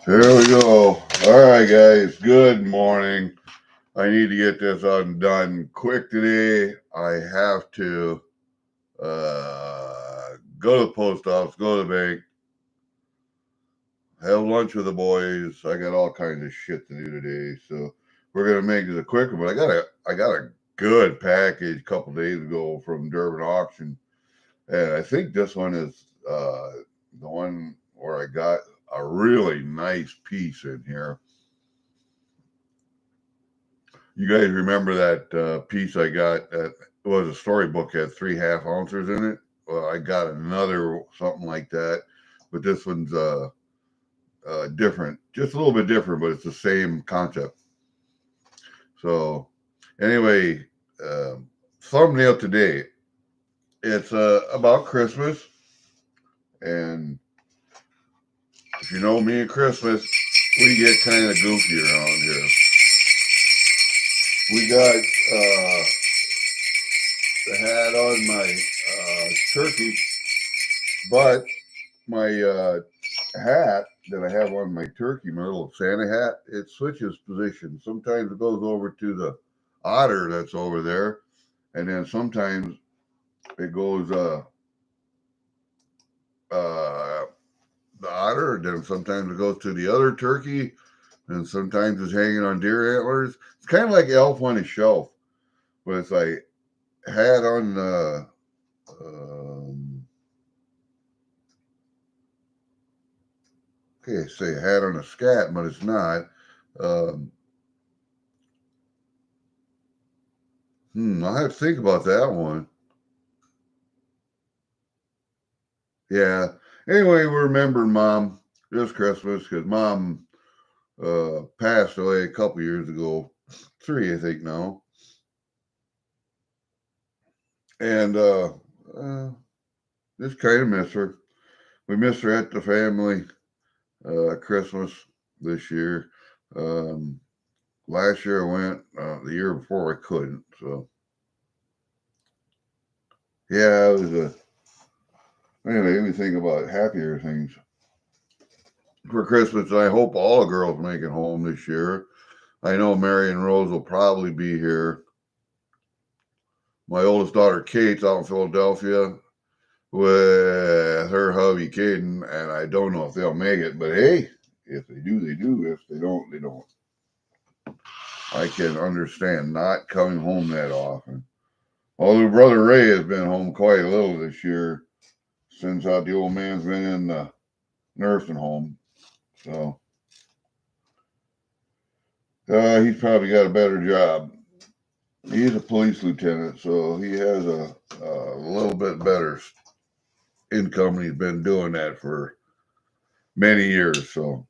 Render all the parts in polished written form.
There we go. All right, guys. Good morning. I need to get this undone quick today. I have to go to the post office, go to the bank, have lunch with the boys. I got all kinds of shit to do today, so we're gonna make this a quick one. But I got a good package a couple days ago from Durbin Auction, and I think this one is the one where I got a really nice piece in here. You guys remember that piece I got that was a storybook, had 3.5 ounces in it? Well, I got another something like that, but this one's different, just a little bit different, but it's the same concept. So, anyway, thumbnail today. It's about Christmas, and if you know me and Christmas, we get kind of goofy around here. We got the hat on my turkey, but my hat that I have on my turkey, my little Santa hat, it switches position. Sometimes it goes over to the otter that's over there, and then sometimes it goes the otter, and then sometimes it goes to the other turkey, and sometimes it's hanging on deer antlers. It's kind of like Elf on a Shelf, but it's like hat on okay, say hat on a scat, but it's not. Um, I'll have to think about that one. Yeah. Anyway, we're remembering Mom this Christmas because Mom passed away a couple years ago, 3, I think now, and just kind of miss her. We miss her at the family Christmas this year. Last year I went. The year before I couldn't. So yeah, it was a. Anyway, let me think about happier things for Christmas. I hope all the girls make it home this year. I know Mary and Rose will probably be here. My oldest daughter Kate's out in Philadelphia with her hubby Caden, and I don't know if they'll make it, but hey, if they do, they do. If they don't, they don't. I can understand not coming home that often. Although Brother Ray has been home quite a little this year since the old man's been in the nursing home. So he's probably got a better job. He's a police lieutenant, so he has a little bit better income. He's been doing that for many years. So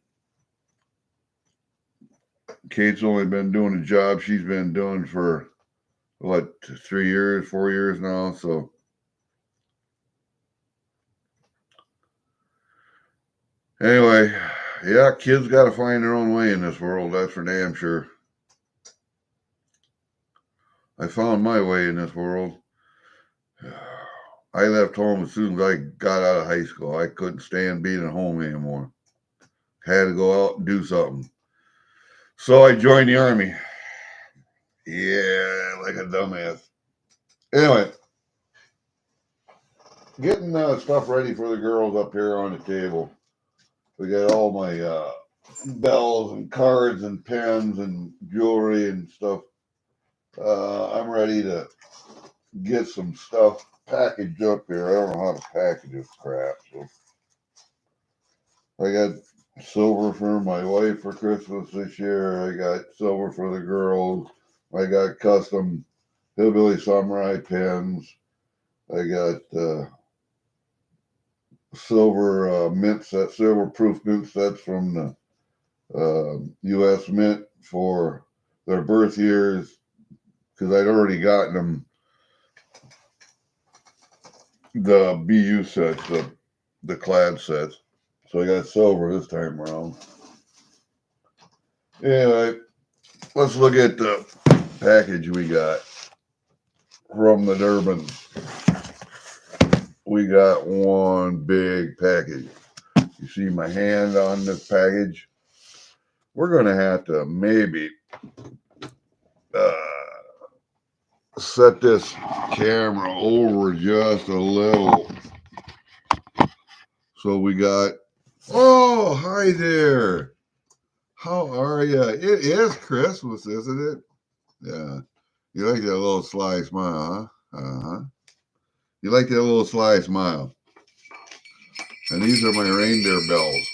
Kate's only been doing a job she's been doing for what, 3 years, 4 years now. So anyway, yeah, kids got to find their own way in this world. That's for damn sure. I found my way in this world. I left home as soon as I got out of high school. I couldn't stand being at home anymore. Had to go out and do something. So I joined the Army. Yeah, like a dumbass. Anyway, getting stuff ready for the girls up here on the table. We got all my bells and cards and pens and jewelry and stuff. I'm ready to get some stuff packaged up here. I don't know how to package this crap. So I got silver for my wife for Christmas this year. I got silver for the girls. I got custom Hillbilly Samurai pens. I got silver mint sets, silver proof mint sets from the U.S. Mint for their birth years because I'd already gotten them the BU sets, the clad sets. So I got silver this time around. Anyway, let's look at the package we got from the Durbin. We got one big package. You see my hand on this package? we're going to have to maybe set this camera over just a little. So we got, oh, hi there. How are you? It is Christmas, isn't it? Yeah. You like that little sly smile, huh? Uh-huh. You like that little sly smile. And these are my reindeer bells.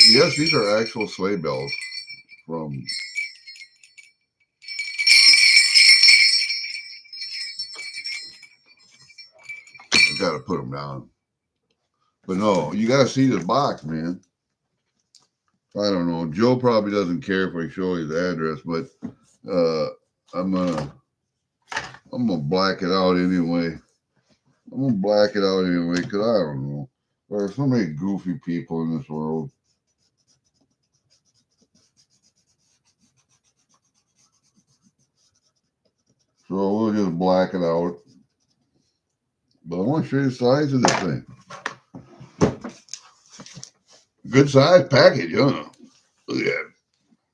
Yes, these are actual sleigh bells from... I gotta put them down. But no, you gotta see this box, man. I don't know. Joe probably doesn't care if I show you the address, but I'm gonna black it out anyway. I'm gonna black it out anyway because I don't know. There are so many goofy people in this world. So we'll just black it out. But I want to show you the size of this thing. Good size package, huh? Look at that.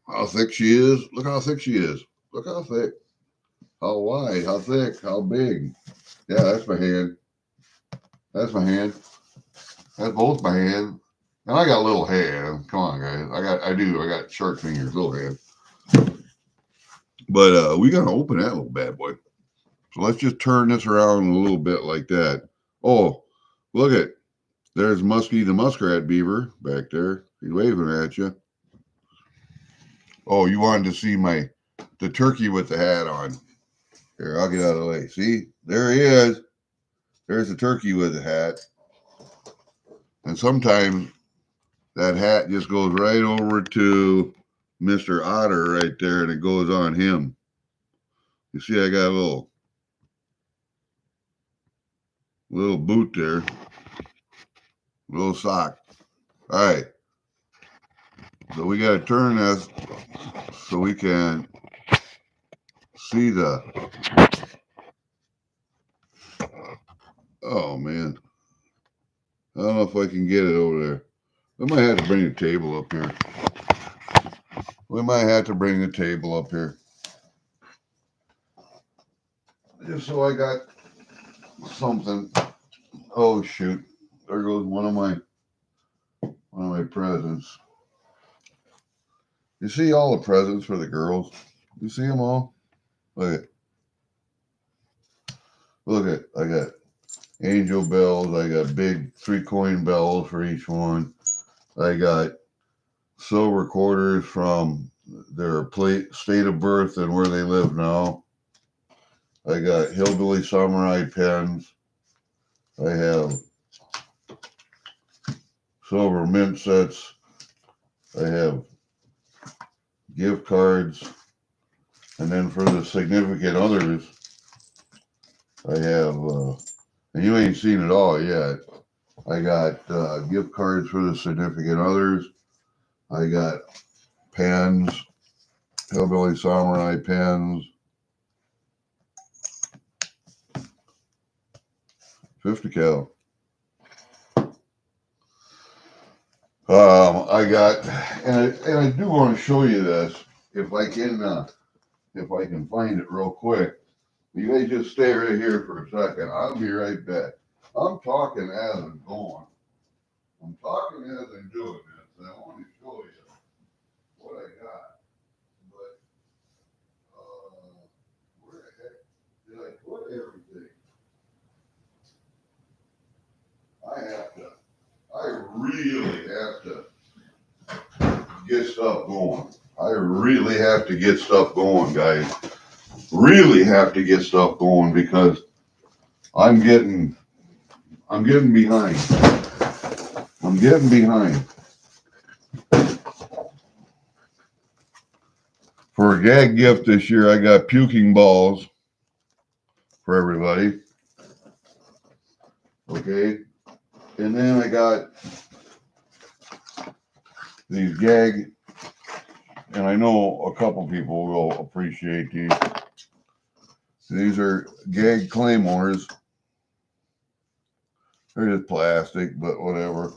How thick she is. Look how thick she is. Look how thick. How wide, how thick, how big. Yeah, that's my hand. That's my hand. That's both my hand. And I got little hands. Come on, guys. I got shark fingers, little hands. But we gotta open that little bad boy. So let's just turn this around a little bit like that. Oh, look at, there's Muskie the muskrat beaver back there. He's waving at you. Oh, you wanted to see the turkey with the hat on. Here, I'll get out of the way. See, there he is. There's the turkey with the hat. And sometimes that hat just goes right over to Mr. Otter right there, and it goes on him. You see, I got a little boot there, little sock. All right. So we got to turn this so we can see the, oh man. I don't know if I can get it over there. We might have to bring the table up here. We might have to bring the table up here. Just so I got something. Oh shoot. There goes one of my presents. You see all the presents for the girls? You see them all? Look at, I got angel bells. I got big 3-coin bells for each one. I got silver quarters from their state of birth and where they live now. I got hillbilly samurai pens. I have silver mint sets. I have gift cards. And then for the significant others, I have, and you ain't seen it all yet. I got gift cards for the significant others. I got pens, hillbilly samurai pens, 50 cal. I got, and I do want to show you this if I can find it real quick. You guys just stay right here for a second. I'll be right back. I'm talking as I'm going. I'm talking as I'm doing this. And I want to show you what I got. But where the heck did I put everything? I really have to get stuff going. I really have to get stuff going, guys. Really have to get stuff going because I'm getting behind. I'm getting behind. For a gag gift this year, I got puking balls for everybody. Okay. And then I got these gag, and I know a couple people will appreciate these. These are gag claymores. They're just plastic, but whatever.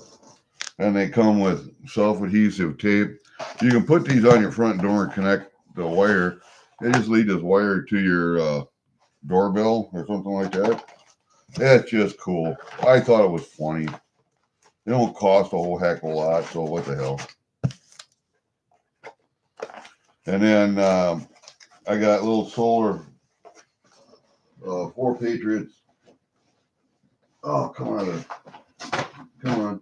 and they come with self-adhesive tape. You can put these on your front door and connect the wire. They just lead this wire to your doorbell or something like that. That's just cool. I thought it was funny. They don't cost a whole heck of a lot, so what the hell. And then I got little solar 4 Patriots. Oh, come on. Come on.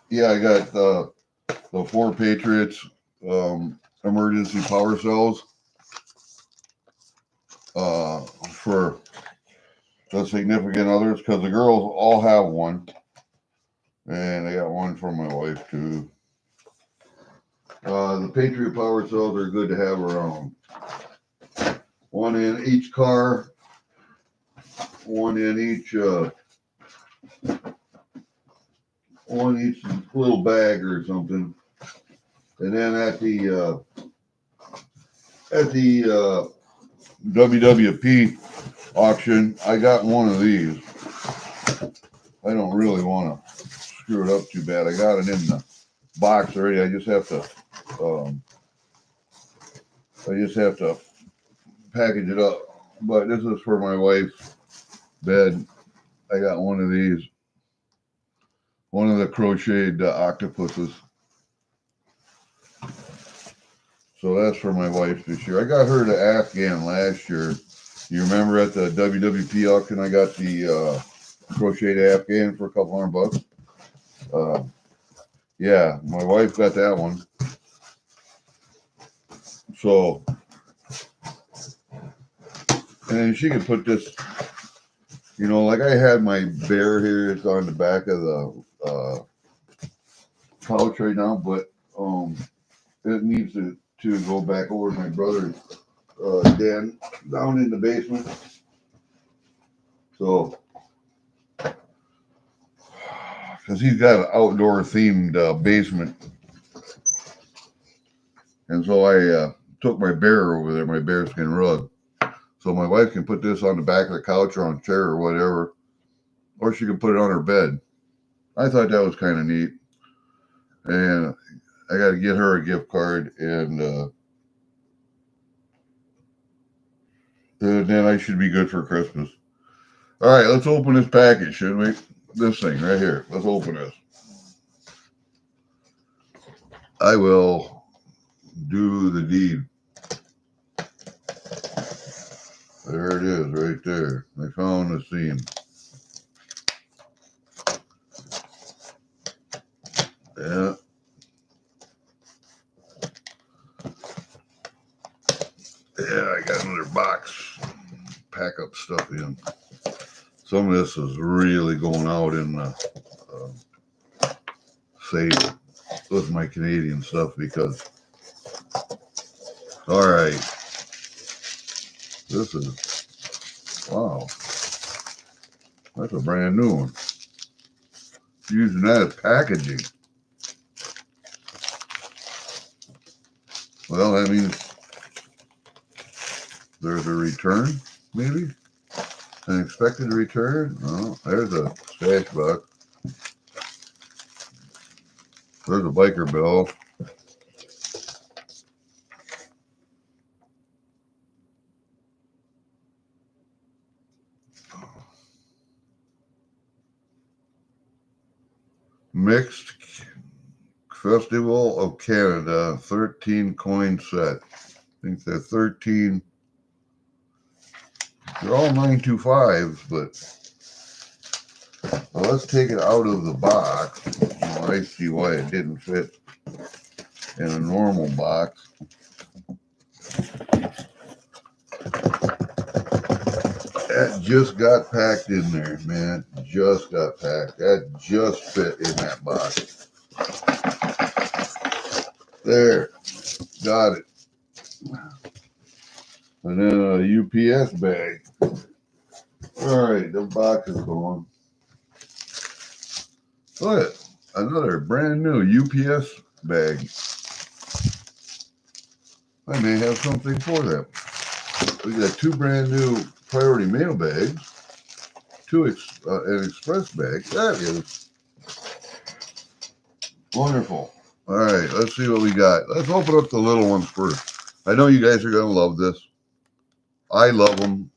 Yeah, I got the 4 Patriots emergency power cells for the significant others, because the girls all have one. And I got one for my wife, too. The Patriot power cells are good to have around. One in each car, one in each little bag or something. And then at the WWP auction, I got one of these. I don't really want to screw it up too bad. I got it in the box already. I just have to package it up. But this is for my wife's bed. I got one of these. One of the crocheted octopuses. So that's for my wife this year. I got her the Afghan last year. You remember at the WWP auction, I got the crocheted Afghan for a couple $100. Yeah, my wife got that one. So, and she could put this, you know, like I had my bear here. It's on the back of the couch right now, but it needs to go back over to my brother's den down in the basement. So, because he's got an outdoor themed basement. And so I took my bear over there, my bearskin rug. So my wife can put this on the back of the couch or on a chair or whatever, or she can put it on her bed. I thought that was kind of neat. And I got to get her a gift card, and then I should be good for Christmas. All right, let's open this package, should we? This thing right here. Let's open this. I will do the deed. There it is, right there. I found the scene. Yeah. Yeah, I got another box. Pack up stuff in. Some of this is really going out in the safe with my Canadian stuff because, all right, this is, wow, that's a brand new one. Using that as packaging. Well, that means there's a return, maybe? An expected return? Oh, there's a stash box. There's a biker bill. Mixed Festival of Canada 13 coin set. I think they're 13. They're all 925s, but well, let's take it out of the box. Well, I see why it didn't fit in a normal box. That just got packed in there, man. Just got packed. That just fit in that box. There. Got it. And then a UPS bag. All right, the box is gone. Look, another brand new UPS bag. I may have something for them. We got 2 brand new priority mail bags, 2 an express bag. That is Wonderful. All right, let's see what we got. Let's open up the little ones first. I know you guys are going to love this. I love them.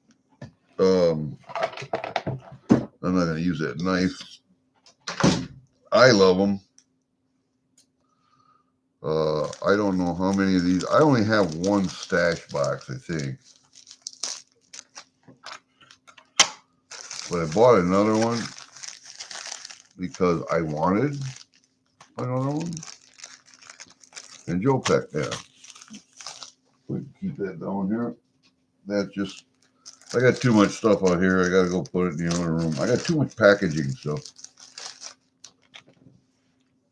I'm not going to use that knife. I love them. I don't know how many of these. I only have one stash box, I think. But I bought another one because I wanted another one. And Joe Peck, yeah. We can keep that down here. That's just, I got too much stuff out here. I got to go put it in the other room. I got too much packaging stuff.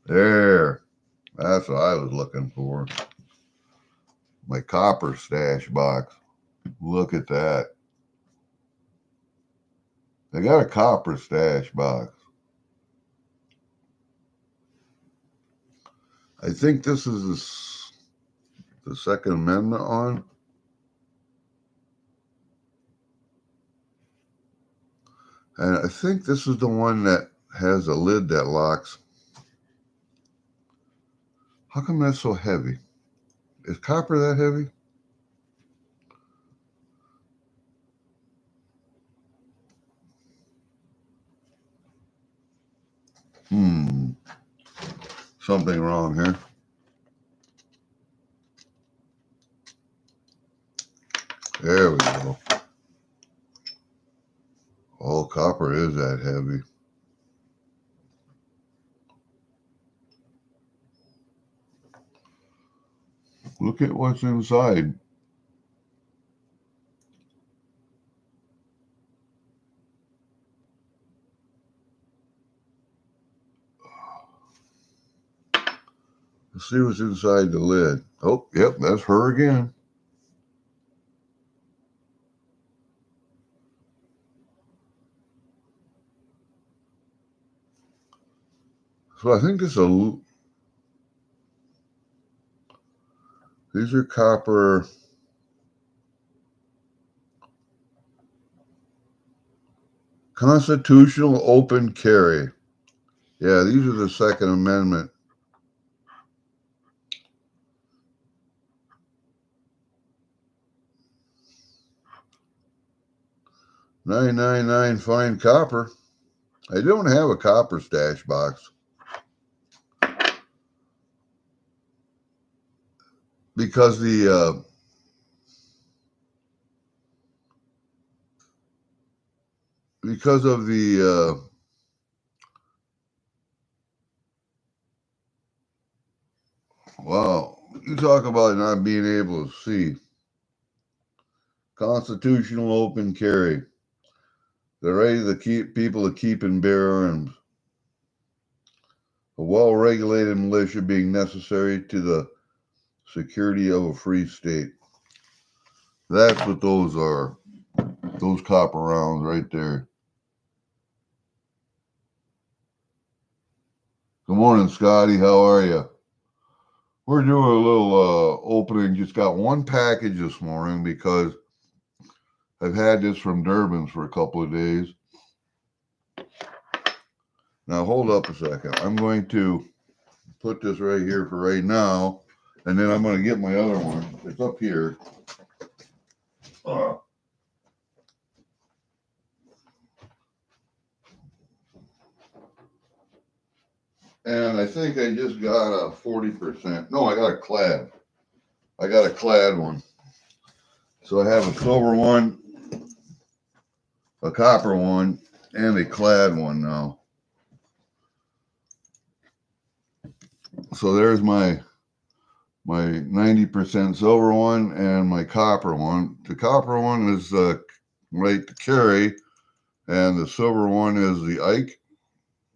There. That's what I was looking for. My copper stash box. Look at that. I got a copper stash box. I think this is the Second Amendment on. And I think this is the one that has a lid that locks. How come that's so heavy? Is copper that heavy? Something wrong here. There we go. Oh, copper is that heavy. Look at what's inside. Let's see what's inside the lid. Oh, yep, that's her again. So I think these are copper. Constitutional open carry. Yeah, these are the Second Amendment. 999 fine copper. I don't have a copper stash box because the because of the wow, you talk about not being able to see. Constitutional open carry. The right of the people to keep and bear arms. A well-regulated militia being necessary to the security of a free state. That's what those are. Those copper rounds right there. Good morning, Scotty. How are you? We're doing a little opening. Just got one package this morning because I've had this from Durbin's for a couple of days. Now, hold up a second. I'm going to put this right here for right now, and then I'm going to get my other one. It's up here. And I think I just got a 40%. No, I got a clad. I got a clad one. So I have a silver one, a copper one, and a clad one now. So there's my 90% silver one and my copper one. The copper one is right to carry, and the silver one is the Ike.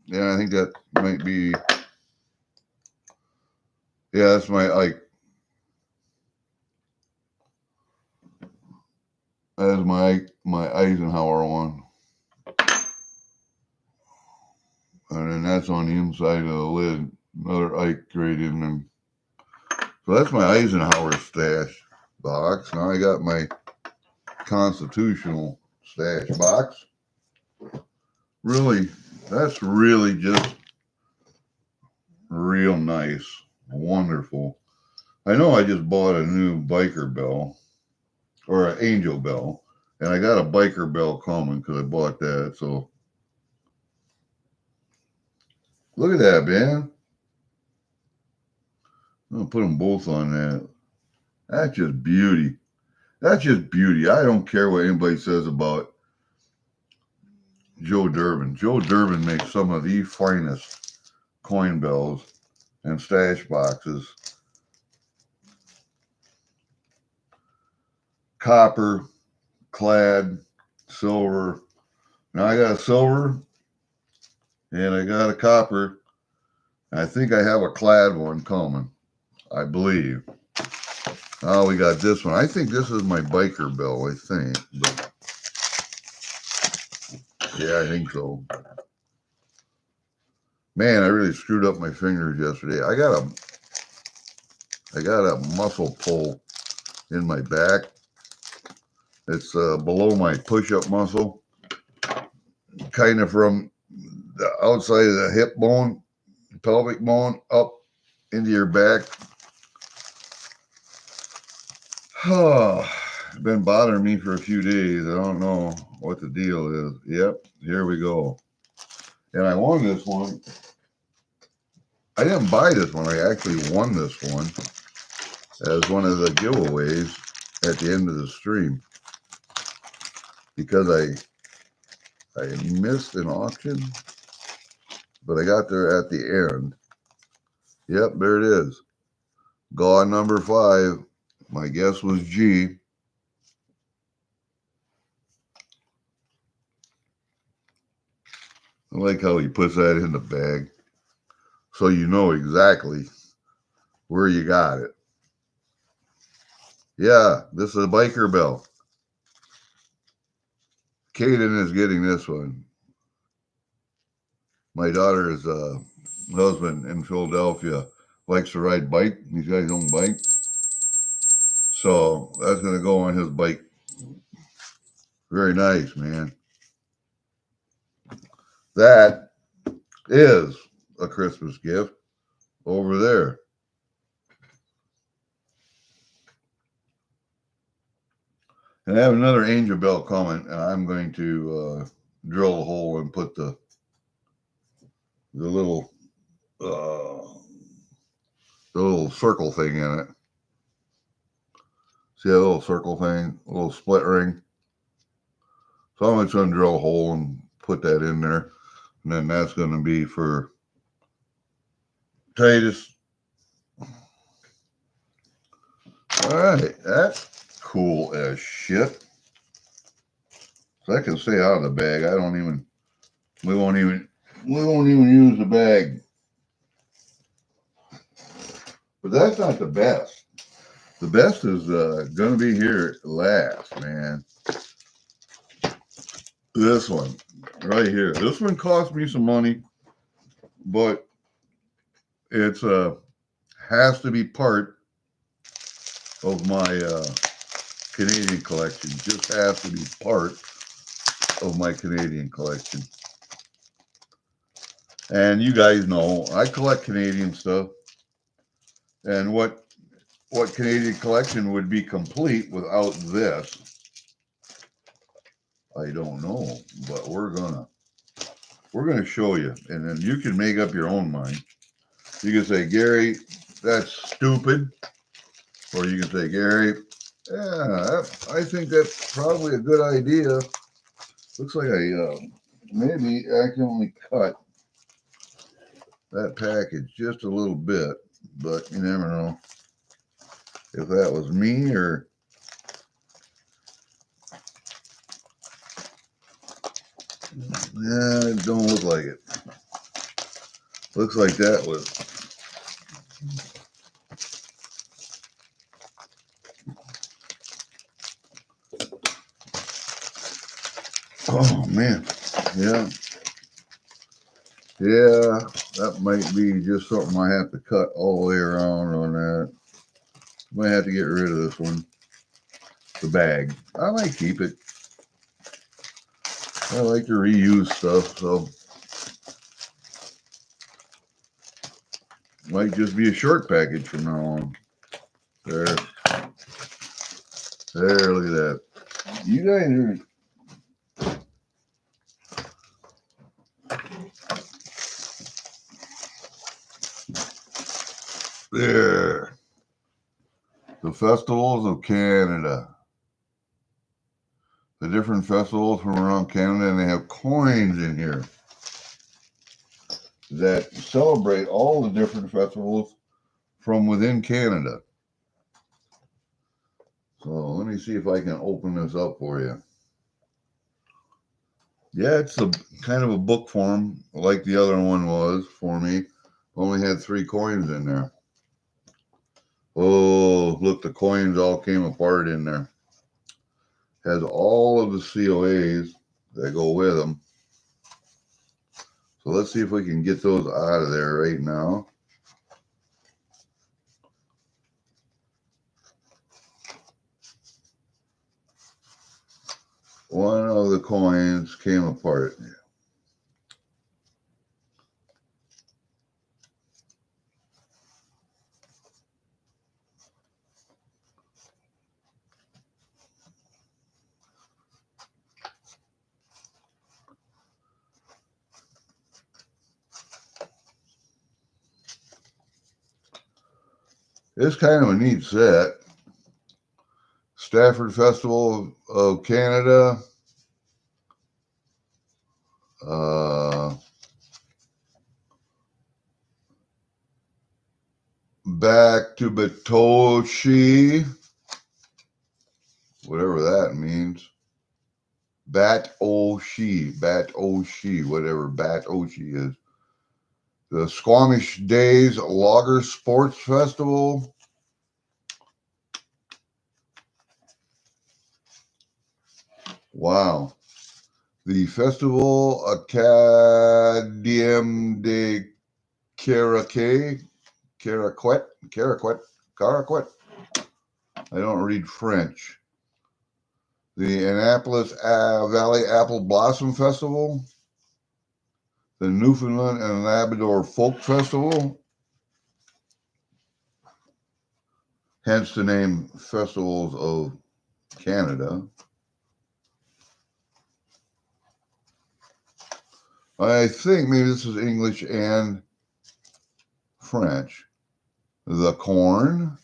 Yeah, I think that might be. Yeah, that's my Ike. That is my Eisenhower one. And then that's on the inside of the lid. Another Ike right in there. So that's my Eisenhower stash box. Now I got my constitutional stash box. Really, that's really just Real nice. Wonderful. I know I just bought a new biker bell, or an angel bell, and I got a biker bell coming because I bought that. So look at that, man. I'm going to put them both on that. That's just beauty. That's just beauty. I don't care what anybody says about Joe Durbin. Joe Durbin makes some of the finest coin bells and stash boxes. Copper, clad, silver. Now I got a silver and I got a copper. I think I have a clad one coming, I believe. Oh, we got this one. I think this is my biker bell, I think. But yeah, I think so. Man, I really screwed up my fingers yesterday. I got a muscle pull in my back. It's below my push-up muscle, kind of from the outside of the hip bone, pelvic bone, up into your back. Oh, it's been bothering me for a few days. I don't know what the deal is. Yep, here we go. And I won this one. I didn't buy this one. I actually won this one as one of the giveaways at the end of the stream because I missed an auction, but I got there at the end. Yep, there it is. Gone number 5. My guess was G. I like how he puts that in the bag so you know exactly where you got it. Yeah, this is a biker bell. Caden is getting this one. My daughter's husband in Philadelphia likes to ride bike. He's got his own bike. So that's going to go on his bike. Very nice, man. That is a Christmas gift over there. And I have another angel bell coming, and I'm going to drill a hole and put the little circle thing in it. See that little circle thing, a little split ring. So I'm just going to drill a hole and put that in there, and then that's going to be for Titus. All right, that's cool as shit. So that can stay out of the bag. We won't even use the bag. But that's not the best. The best is going to be here last, man. This one right here. This one cost me some money, but it's has to be part of my Canadian collection. Just has to be part of my Canadian collection. And you guys know I collect Canadian stuff. And what Canadian collection would be complete without this? I don't know, but we're gonna show you, and then you can make up your own mind. You can say, Gary, that's stupid, or you can say, Gary, yeah, I think that's probably a good idea. Looks like I maybe accidentally cut that package just a little bit, but you never know if that was me or. Yeah, it don't look like it. Looks like that was. Oh man, yeah. Yeah, that might be just something I have to cut all the way around on that. Might have to get rid of this one. The bag. I might keep it. I like to reuse stuff, so. Might just be a short package from now on. There. There, look at that. You guys are... There. The festivals of Canada. The different festivals from around Canada, and they have coins in here that celebrate all the different festivals from within Canada. So let me see if I can open this up for you. Yeah, it's a kind of a book form like the other one was for me. Only had 3 coins in there. Oh, look, the coins all came apart in there. Has all of the COAs that go with them. So let's see if we can get those out of there right now. One of the coins came apart. It's kind of a neat set. Stafford Festival of Canada. Back to Batoshi. Whatever that means. Batoshi, whatever Batoshi is. The Squamish Days Logger Sports Festival. Wow. The Festival Acadiem de Caraquet. I don't read French. The Annapolis Valley Apple Blossom Festival. The Newfoundland and Labrador Folk Festival. Hence the name Festivals of Canada. I think maybe this is English and French. The corn.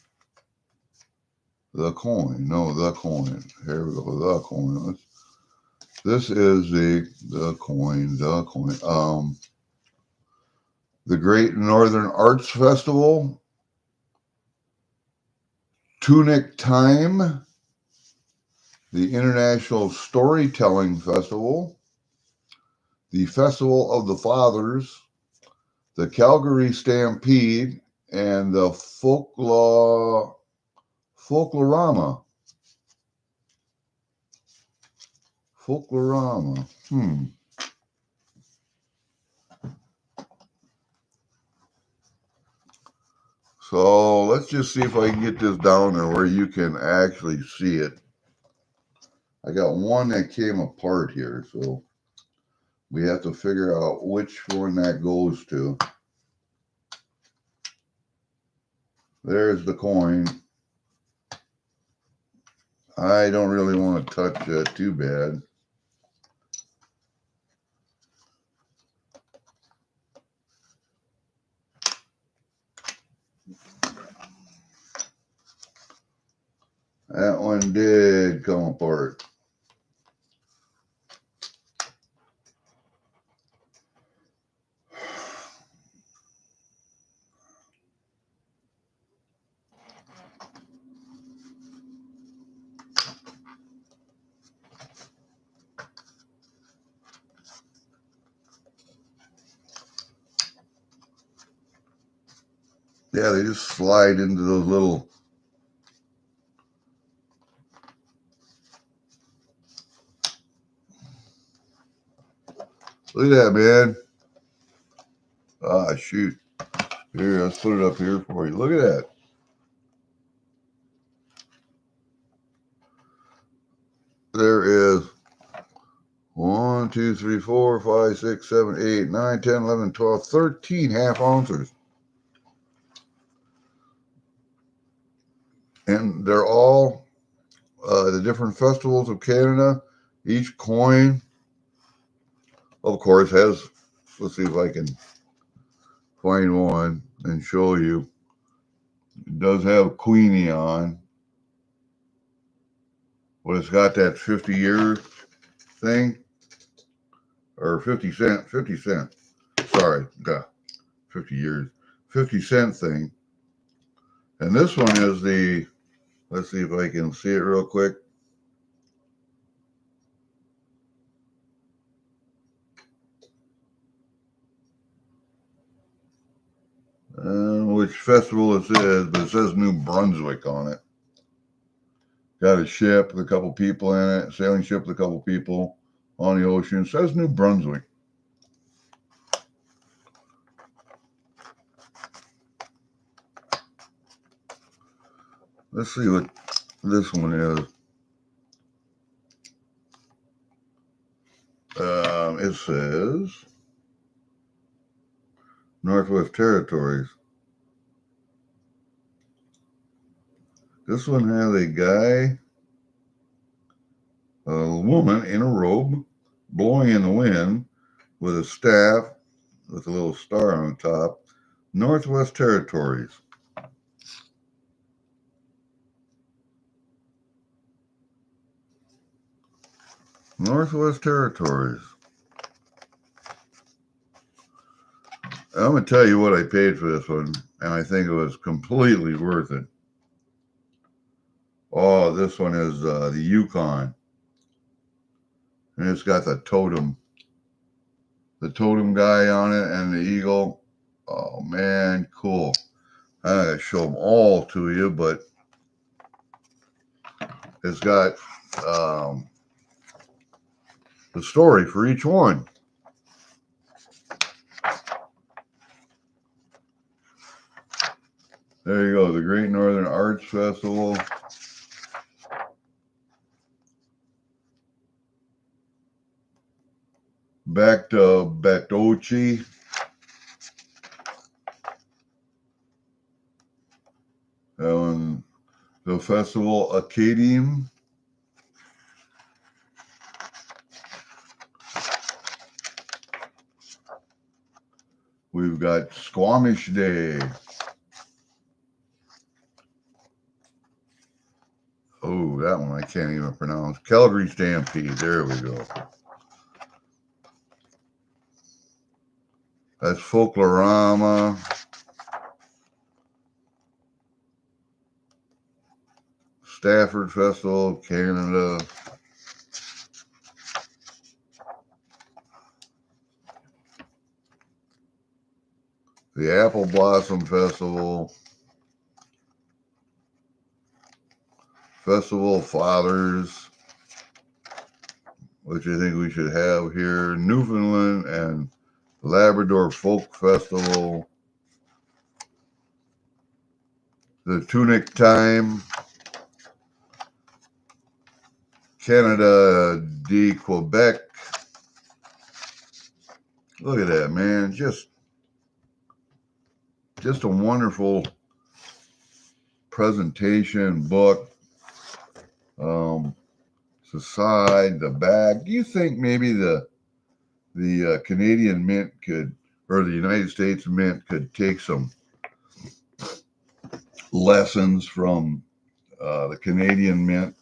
The coin. No, the coin. Here we go. The coin. This is the coin. The coin. The Great Northern Arts Festival. Tunic Time. The International Storytelling Festival. The Festival of the Fathers. The Calgary Stampede. And the Folklorama. Folklorama. So let's just see if I can get this down there where you can actually see it. I got one that came apart here, so we have to figure out which one that goes to. There's the coin. I don't really want to touch that too bad. That one did come apart. Yeah, they just slide into those little... Look at that, man. Ah, shoot. Here, let's put it up here for you. Look at that. There is 1, 2, 3, 4, 5, 6, 7, 8, 9, 10, 11, 12, 13 half ounces. And they're all the different festivals of Canada. Each coin, of course, has, let's see if I can find one and show you. It does have Queenie on, but it's got that 50-year thing, or 50 cent, 50 cent. Sorry, 50 years, 50 cent thing. And this one is the, let's see if I can see it real quick. Which festival this is, but it says New Brunswick on it. Got a ship with a couple people in it, sailing ship with a couple people on the ocean. It says New Brunswick. Let's see what this one is. It says Northwest Territories. This one has a guy, a woman in a robe, blowing in the wind with a staff with a little star on top. Northwest Territories. Northwest Territories. I'm going to tell you what I paid for this one, and I think it was completely worth it. Oh, this one is the Yukon. And it's got the totem guy on it and the eagle. Oh, man, cool. I'm going to show them all to you, but it's got the story for each one. There you go, the Great Northern Arts Festival. Back to Betochi. The festival Acadian. We've got Squamish Day. Oh, that one I can't even pronounce. Calgary Stampede. There we go. That's Folklorama. Stafford Festival of Canada. The Apple Blossom Festival. Festival of Fathers, which I think we should have here. Newfoundland and Labrador Folk Festival. The Tunic Time. Canada de Quebec. Look at that, man. Just a wonderful presentation book. The side, the back. Do you think maybe the Canadian Mint could, or the United States Mint could take some lessons from the Canadian Mint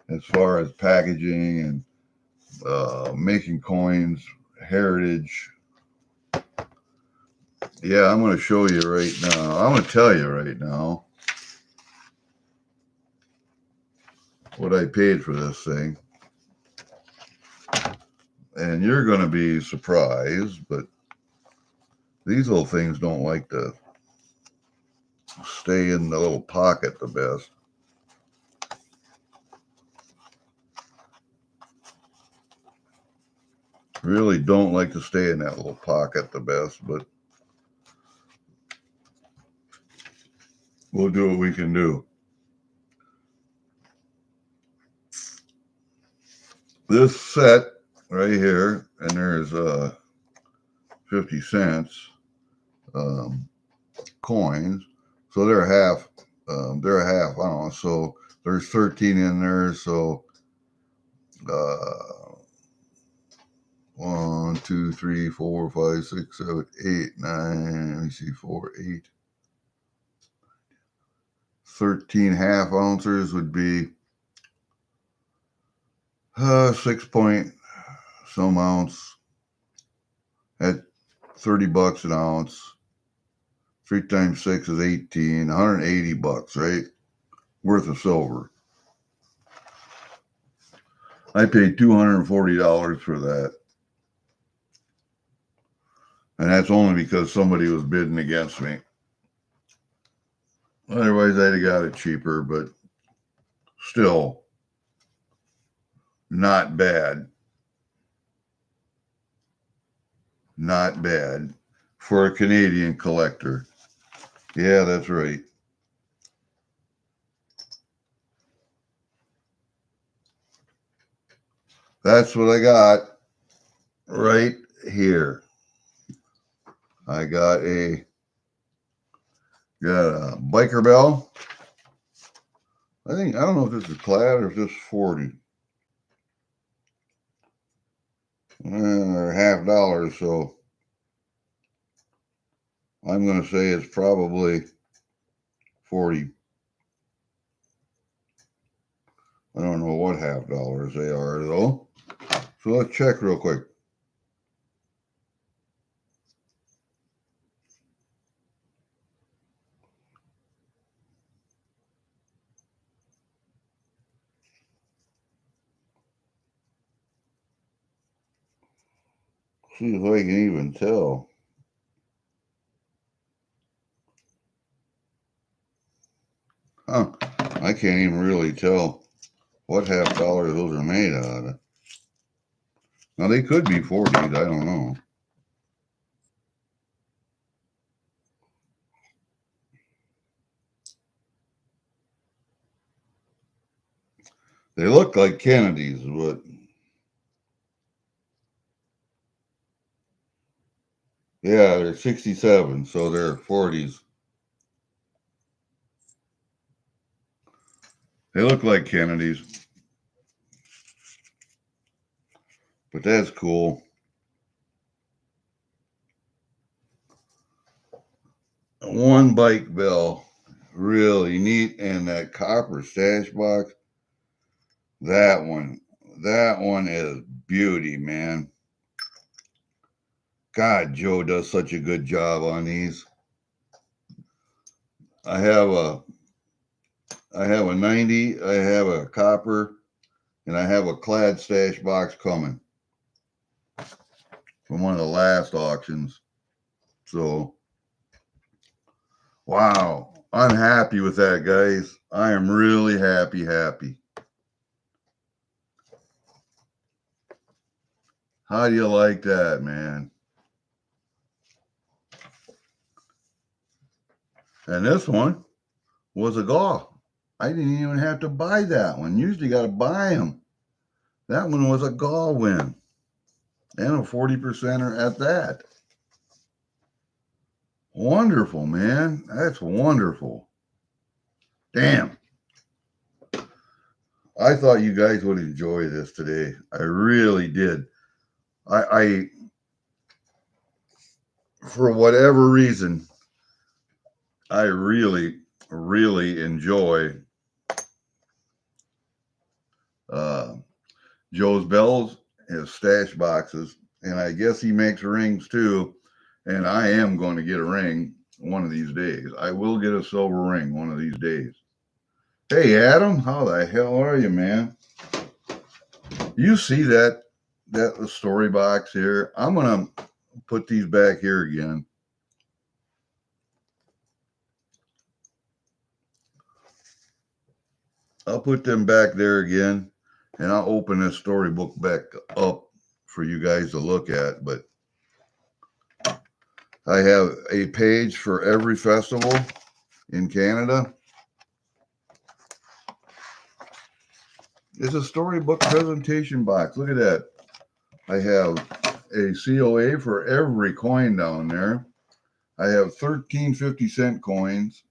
as far as packaging and making coins, heritage? Yeah, I'm going to show you right now. I'm going to tell you right now what I paid for this thing. And you're going to be surprised, but these little things don't like to stay in the little pocket the best. Really don't like to stay in that little pocket the best, but we'll do what we can do. This set right here, and there's 50 cents coins, so they're half they're a half. I don't know. So there's 13 in there. So 1, 2, 3, 4, 5, 6, 7, 8, 9. Let me see, 4, 8. 13 half ounces would be 6 point some ounce at $30 an ounce. 3 times 6 is 18, $180, right? Worth of silver. I paid $240 for that. And that's only because somebody was bidding against me. Otherwise, I'd have got it cheaper, but still not bad. Not bad for a Canadian collector. Yeah, that's right. That's what I got right here. I got a biker bell. I don't know if this is clad or if this is 40. Or $half, so I'm going to say it's probably 40. I don't know what $half they are though. So let's check real quick. See if I can even tell. Huh. I can't even really tell what $half those are made out of. Now they could be 40s, I don't know. They look like Kennedy's, but yeah, they're 67, so they're 40s. They look like Kennedy's, but that's cool. One bike bell, really neat, and that copper stash box. That one is beauty, man. God, Joe does such a good job on these. I have a 90, I have a copper, and I have a clad stash box coming from one of the last auctions. So, wow, I'm happy with that, guys. I am really happy. How do you like that, man? And this one was a gall. I didn't even have to buy that one. Usually got to buy them. That one was a gall win. And a 40%er at that. Wonderful, man. That's wonderful. Damn. I thought you guys would enjoy this today. I really did. I for whatever reason, I really enjoy Joe's bells, his stash boxes, and I guess he makes rings too. And I am going to get a ring one of these days. I will get a silver ring one of these days. Hey, Adam, how the hell are you, man? You see that story box here? I'm going to put these back here again. I'll put them back there again, and I'll open this storybook back up for you guys to look at. But I have a page for every festival in Canada. It's a storybook presentation box. Look at that. I have a COA for every coin down there. I have 13 50-cent coins.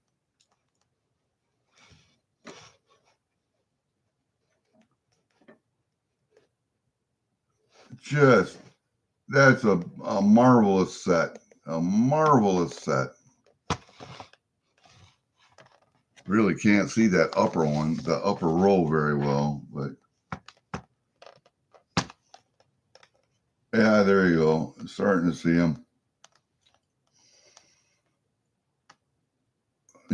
That's a marvelous set. A marvelous set. Really can't see that upper one, the upper row very well, but yeah, there you go. I'm starting to see them.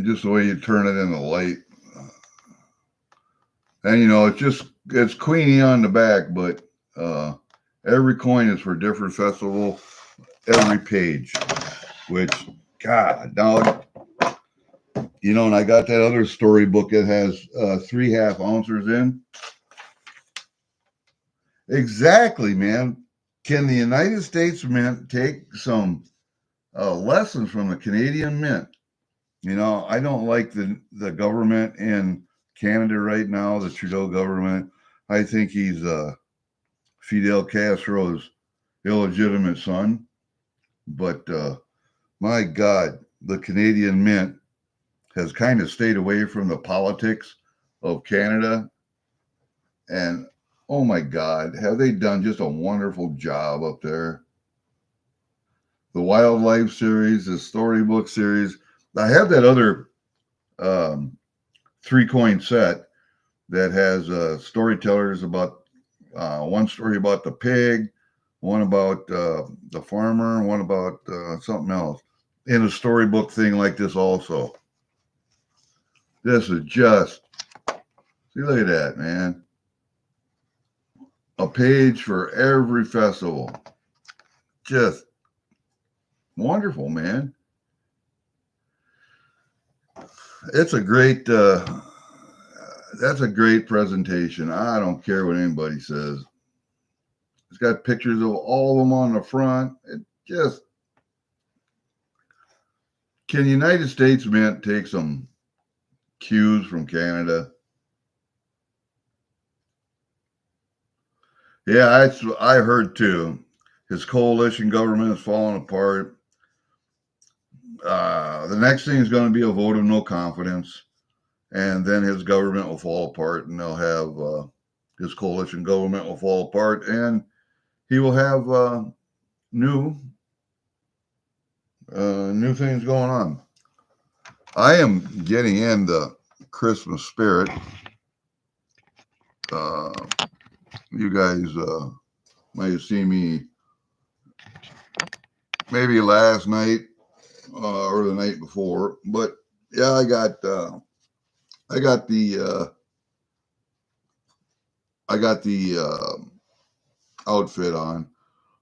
Just the way you turn it in the light. And you know, it's Queenie on the back, but every coin is for a different festival, every page. Which, God, now, you know, and I got that other storybook that has 3.5 ounces in. Exactly, man. Can the United States Mint take some lessons from the Canadian Mint? You know, I don't like the government in Canada right now, the Trudeau government. I think he's Fidel Castro's illegitimate son. But my God, the Canadian Mint has kind of stayed away from the politics of Canada. And oh my God, have they done just a wonderful job up there? The wildlife series, the storybook series. I have that other 3-coin set that has storytellers about one story about the pig, one about the farmer, one about something else in a storybook thing like this also. This is just, see, look at that, man. A page for every festival. Just wonderful, man. It's a great, that's a great presentation. I don't care what anybody says. It's got pictures of all of them on the front. It just, can the United States Mint take some cues from Canada? Yeah, I heard too. His coalition government is falling apart. The next thing is going to be a vote of no confidence, and then his government will fall apart, and they'll have his coalition government will fall apart, and he will have new things going on. I am getting in the Christmas spirit. You guys might have seen me maybe last night or the night before, but yeah, I got the outfit on.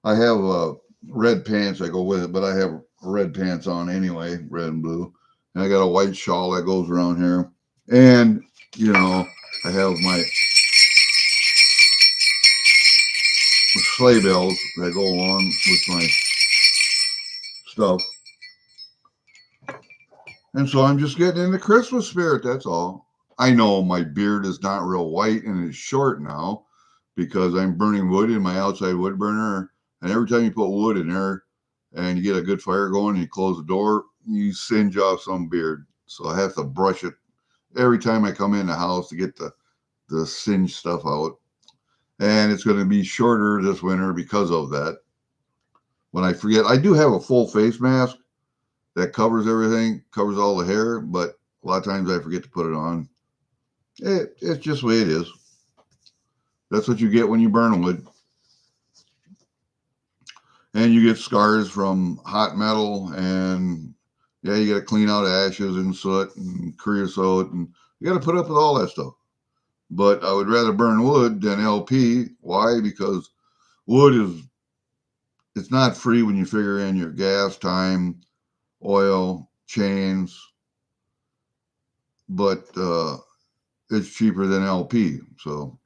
I have red pants that go with it, but I have red pants on anyway, red and blue. And I got a white shawl that goes around here. And, you know, I have my sleigh bells that go along with my stuff. And so I'm just getting in the Christmas spirit, that's all. I know my beard is not real white and it's short now because I'm burning wood in my outside wood burner. And every time you put wood in there and you get a good fire going and you close the door, you singe off some beard. So I have to brush it every time I come in the house to get the singed stuff out. And it's going to be shorter this winter because of that. When I forget, I do have a full face mask that covers everything, covers all the hair, but a lot of times I forget to put it on. It's just the way it is. That's what you get when you burn wood. And you get scars from hot metal, and yeah, you got to clean out ashes and soot and creosote, and you got to put up with all that stuff. But I would rather burn wood than LP. Why? Because wood it's not free when you figure in your gas, time, oil, chains, but it's cheaper than LP. So,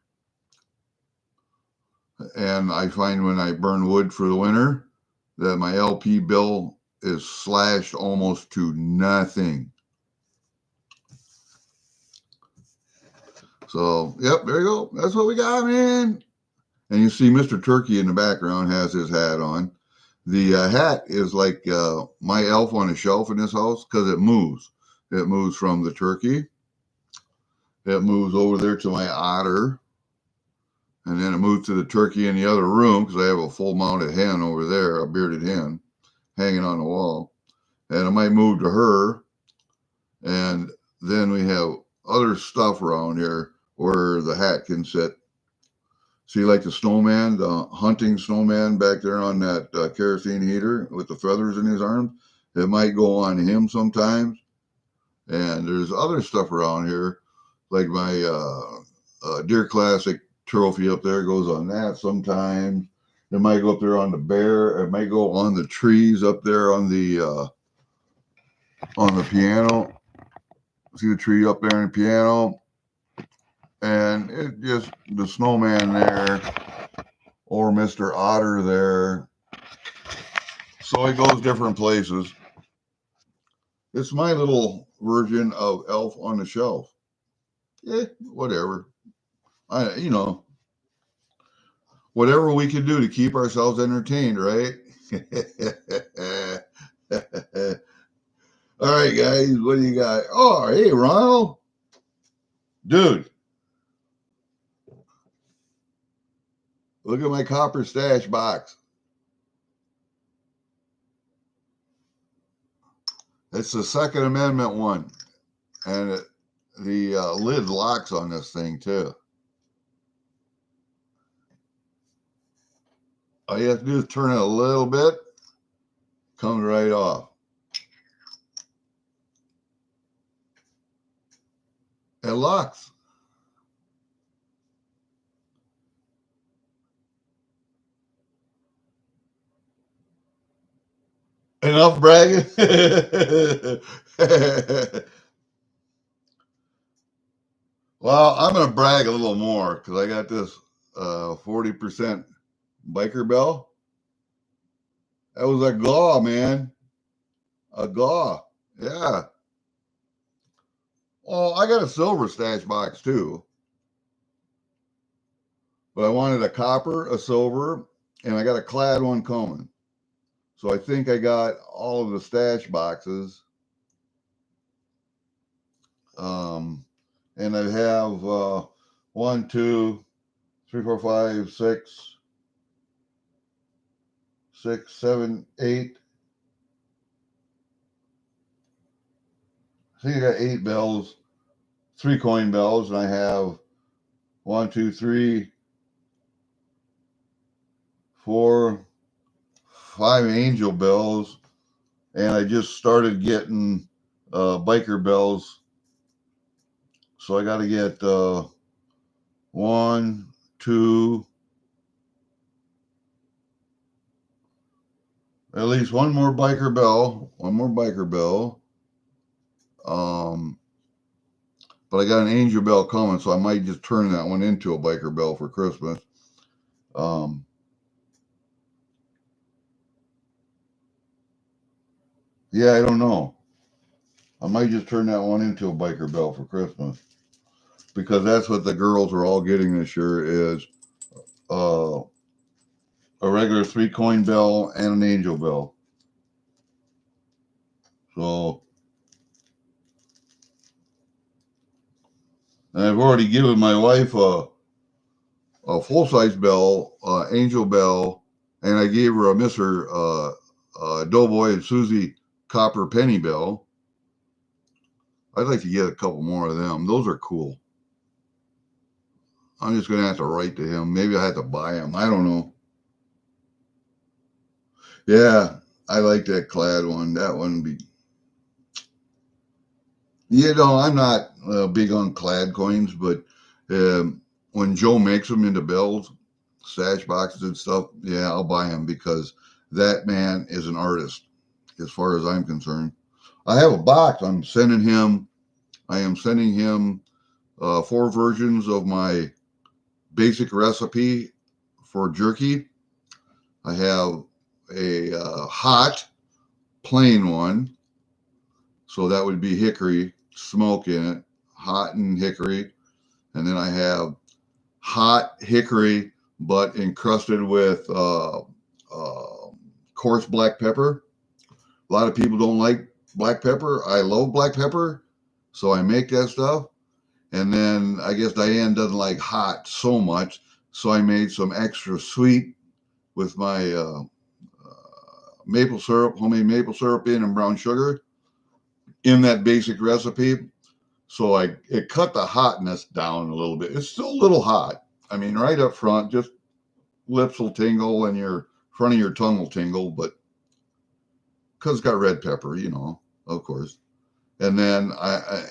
and I find when I burn wood for the winter that my LP bill is slashed almost to nothing. So, yep, there you go. That's what we got, man. And you see Mr. Turkey in the background has his hat on. The hat is like my elf on a shelf in this house because it moves. It moves from the turkey. It moves over there to my otter. And then it moved to the turkey in the other room because I have a full mounted hen over there, a bearded hen, hanging on the wall. And I might move to her. And then we have other stuff around here where the hat can sit. See, like the snowman, the hunting snowman back there on that kerosene heater with the feathers in his arms. It might go on him sometimes. And there's other stuff around here, like my Deer Classic trophy up there goes on that sometimes. It might go up there on the bear. It might go on the trees up there on the piano. See the tree up there in the piano? And it just, the snowman there, or Mr. Otter there. So it goes different places. It's my little version of Elf on the Shelf. Whatever. Whatever we can do to keep ourselves entertained, right? All right, guys, what do you got? Oh, hey, Ronald. Dude. Look at my copper stash box. It's the Second Amendment one. And the lid locks on this thing, too. All you have to do is turn it a little bit. Comes right off. It locks. Enough bragging. Well, I'm going to brag a little more because I got this 40% biker bell. That was a gaw, man. A gaw. Yeah. Well, I got a silver stash box too. But I wanted a copper, a silver, and I got a clad one coming. So I think I got all of the stash boxes. And I have 1, 2, 3, 4, 5, 6, 7, 8. I think I got 8 bells, 3 coin bells, and I have 1, 2, 3, 4, 5 angel bells, and I just started getting biker bells. So I got to get 1, 2, at least one more biker bell. But I got an angel bell coming, so I might just turn that one into a biker bell for Christmas. Yeah, I don't know. I might just turn that one into a biker bell for Christmas, because that's what the girls are all getting this year is a regular 3 coin bell and an angel bell. So, and I've already given my wife a full-size bell, angel bell, and I gave her a Mr. Doughboy and Susie copper penny bell. I'd like to get a couple more of them. Those are cool. I'm just going to have to write to him. Maybe I have to buy them. I don't know. Yeah, I like that clad one. That one be... I'm not big on clad coins, but when Joe makes them into bells, stash boxes and stuff, yeah, I'll buy them because that man is an artist as far as I'm concerned. I have a box. I am sending him 4 versions of my basic recipe for jerky. I have a hot plain one. So that would be hickory smoke in it, hot and hickory. And then I have hot hickory, but encrusted with coarse black pepper. A lot of people don't like black pepper. I love black pepper, so I make that stuff. And then I guess Diane doesn't like hot so much, So I made some extra sweet with my maple syrup, homemade maple syrup and brown sugar in that basic recipe. So it cut the hotness down a little bit. It's still a little hot. I mean, right up front, just lips will tingle and your front of your tongue will tingle, but because it's got red pepper, of course. And then I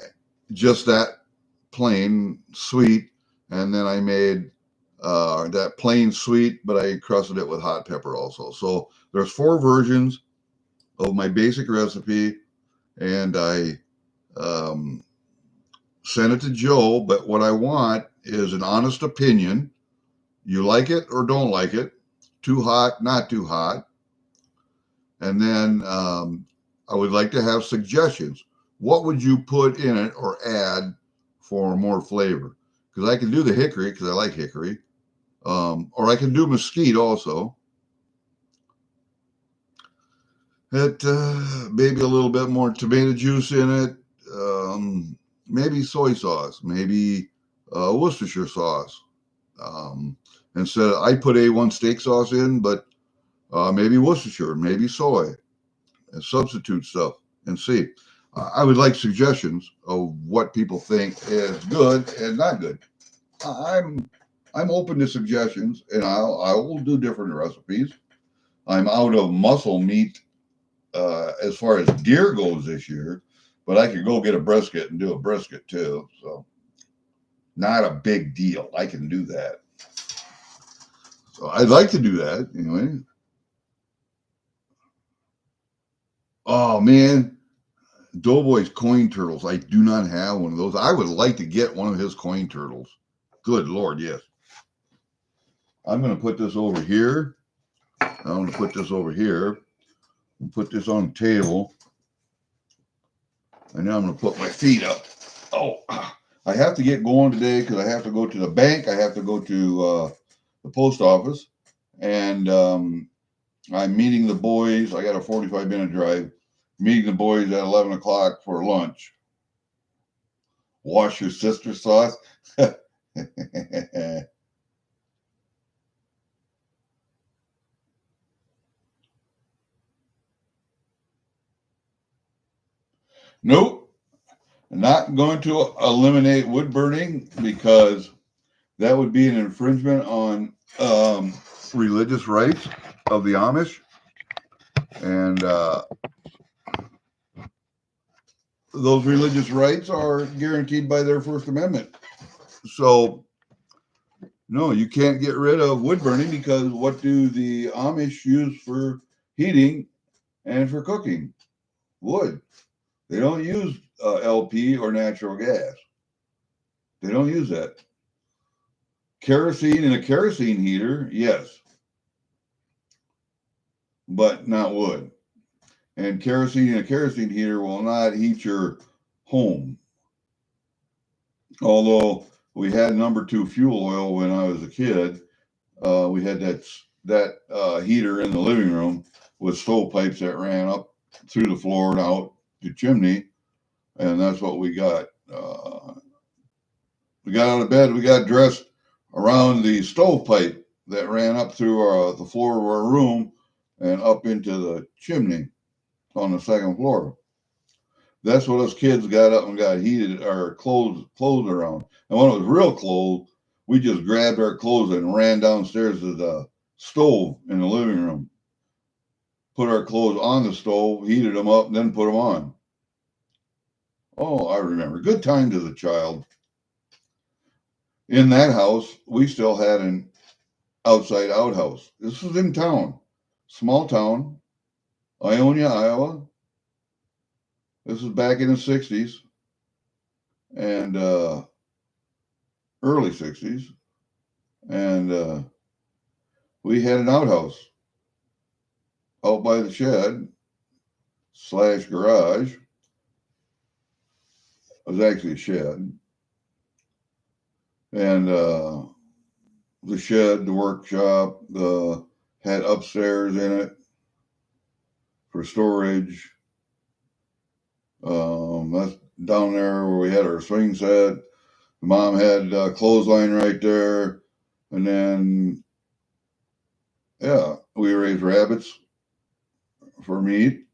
just that plain sweet, and then I made that plain sweet, but I crusted it with hot pepper also. So there's 4 versions of my basic recipe, and I sent it to Joe. But what I want is an honest opinion. You like it or don't like it? Too hot, not too hot? And then I would like to have suggestions. What would you put in it or add for more flavor? Because I can do the hickory because I like hickory. Or I can do mesquite also. It maybe a little bit more tomato juice in it. Maybe soy sauce. Maybe Worcestershire sauce. Instead, I put A1 steak sauce in, but maybe Worcestershire, maybe soy, and substitute stuff and see. I would like suggestions of what people think is good and not good. I'm open to suggestions, and I will do different recipes. I'm out of muscle meat as far as deer goes this year, but I could go get a brisket and do a brisket too. So not a big deal. I can do that. So I'd like to do that anyway. Oh man, Doughboy's coin turtles. I do not have one of those. I would like to get one of his coin turtles. Good Lord, yes. I'm going to put this over here. I'm going to put this over here. And put this on the table. And now I'm going to put my feet up. Oh, I have to get going today because I have to go to the bank. I have to go to the post office. And I'm meeting the boys. I got a 45-minute drive. Meeting the boys at 11 o'clock for lunch. Wash your sister sauce. Nope. Not going to eliminate wood burning because that would be an infringement on religious rights of the Amish. And those religious rights are guaranteed by their First Amendment. So, no, you can't get rid of wood burning because what do the Amish use for heating and for cooking? Wood. They don't use LP or natural gas. They don't use that. Kerosene in a kerosene heater, yes, but not wood. And kerosene in a kerosene heater will not heat your home. Although we had number 2 fuel oil when I was a kid, we had that heater in the living room with stovepipes that ran up through the floor and out the chimney, and that's what we got. We got out of bed, we got dressed around the stovepipe that ran up through the floor of our room and up into the chimney on the 2nd floor. That's what us kids got up and got heated our clothes around. And when it was real cold, we just grabbed our clothes and ran downstairs to the stove in the living room, put our clothes on the stove, heated them up, and then put them on. Oh, I remember. Good times as a child. In that house, we still had an outside outhouse. This was in town, small town, Ionia, Iowa. This was back in the 60s and early 60s. And we had an outhouse out by the shed / garage. It was actually a shed. And the shed, the workshop, had upstairs in it for storage. That's down there where we had our swing set. Mom had a clothesline right there. And then, yeah, we raised rabbits for meat.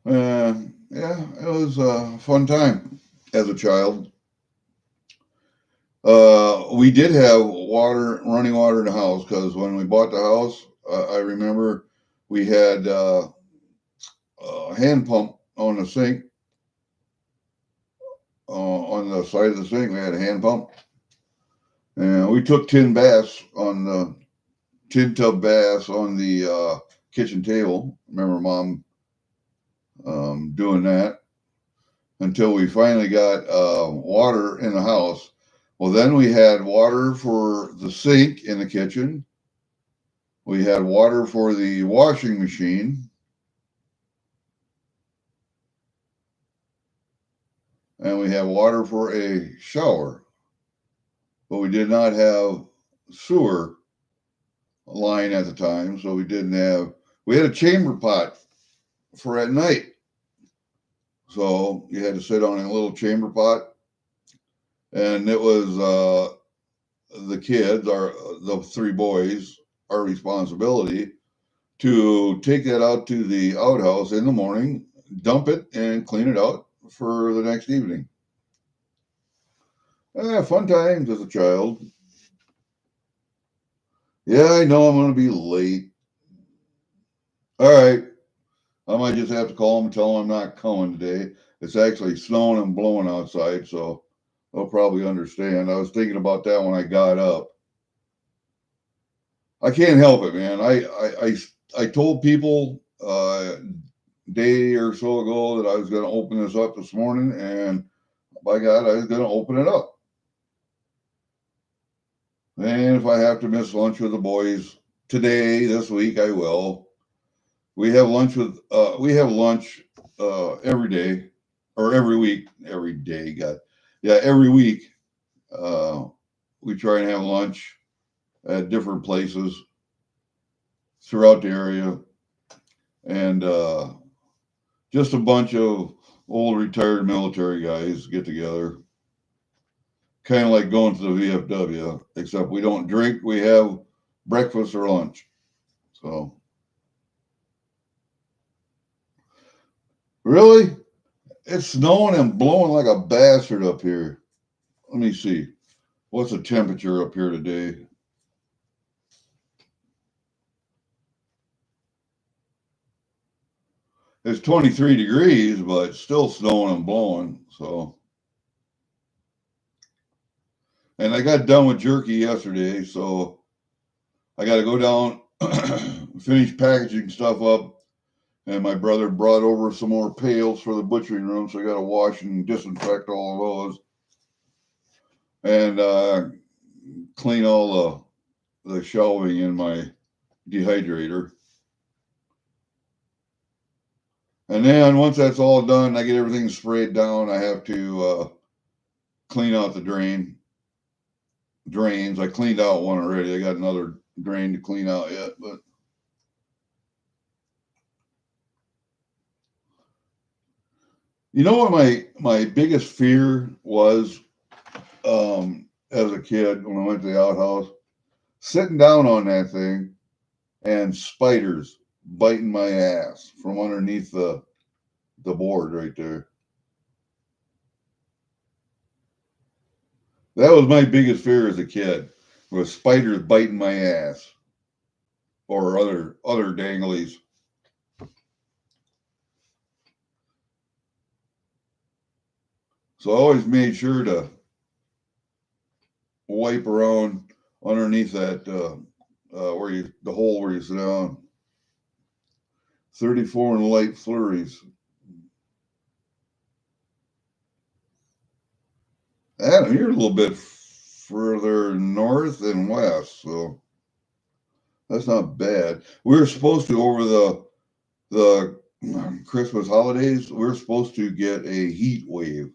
Yeah, it was a fun time as a child. We did have running water in the house, because when we bought the house, I remember we had a hand pump on the sink. On the side of the sink, we had a hand pump, and we took tin tub baths on the kitchen table. Remember Mom doing that until we finally got water in the house. Well, then we had water for the sink in the kitchen. We had water for the washing machine. And we had water for a shower. But we did not have sewer line at the time, so we had a chamber pot for at night. So you had to sit on a little chamber pot. And it was the kids, the three boys, our responsibility to take that out to the outhouse in the morning, dump it, and clean it out for the next evening. Fun times as a child. Yeah, I know I'm going to be late. All right. I might just have to call them and tell them I'm not coming today. It's actually snowing and blowing outside, so they'll probably understand. I was thinking about that when I got up. I can't help it, man. I told people a day or so ago that I was going to open this up this morning, and by God, I was going to open it up. And if I have to miss lunch with the boys this week, I will. We have lunch every day, or every week, every day. God, yeah, every week. We try and have lunch at different places throughout the area, and just a bunch of old retired military guys get together, kind of like going to the VFW, except we don't drink. We have breakfast or lunch. So, really, it's snowing and blowing like a bastard up here. Let me see. What's the temperature up here today? It's 23 degrees, but it's still snowing and blowing. So, and I got done with jerky yesterday, so I got to go down, finish packaging stuff up. And my brother brought over some more pails for the butchering room, so I got to wash and disinfect all of those, and clean all the shelving in my dehydrator. And then once that's all done, I get everything sprayed down. I have to clean out the drains. I cleaned out one already. I got another drain to clean out yet, but you know what my biggest fear was as a kid when I went to the outhouse? Sitting down on that thing and spiders biting my ass from underneath the board right there. That was my biggest fear as a kid, was spiders biting my ass or other danglies. So I always made sure to wipe around underneath that the hole where you sit down. 34 in light flurries. Adam, you're a little bit further north and west, so that's not bad. We were supposed to, over the Christmas holidays, we were supposed to get a heat wave.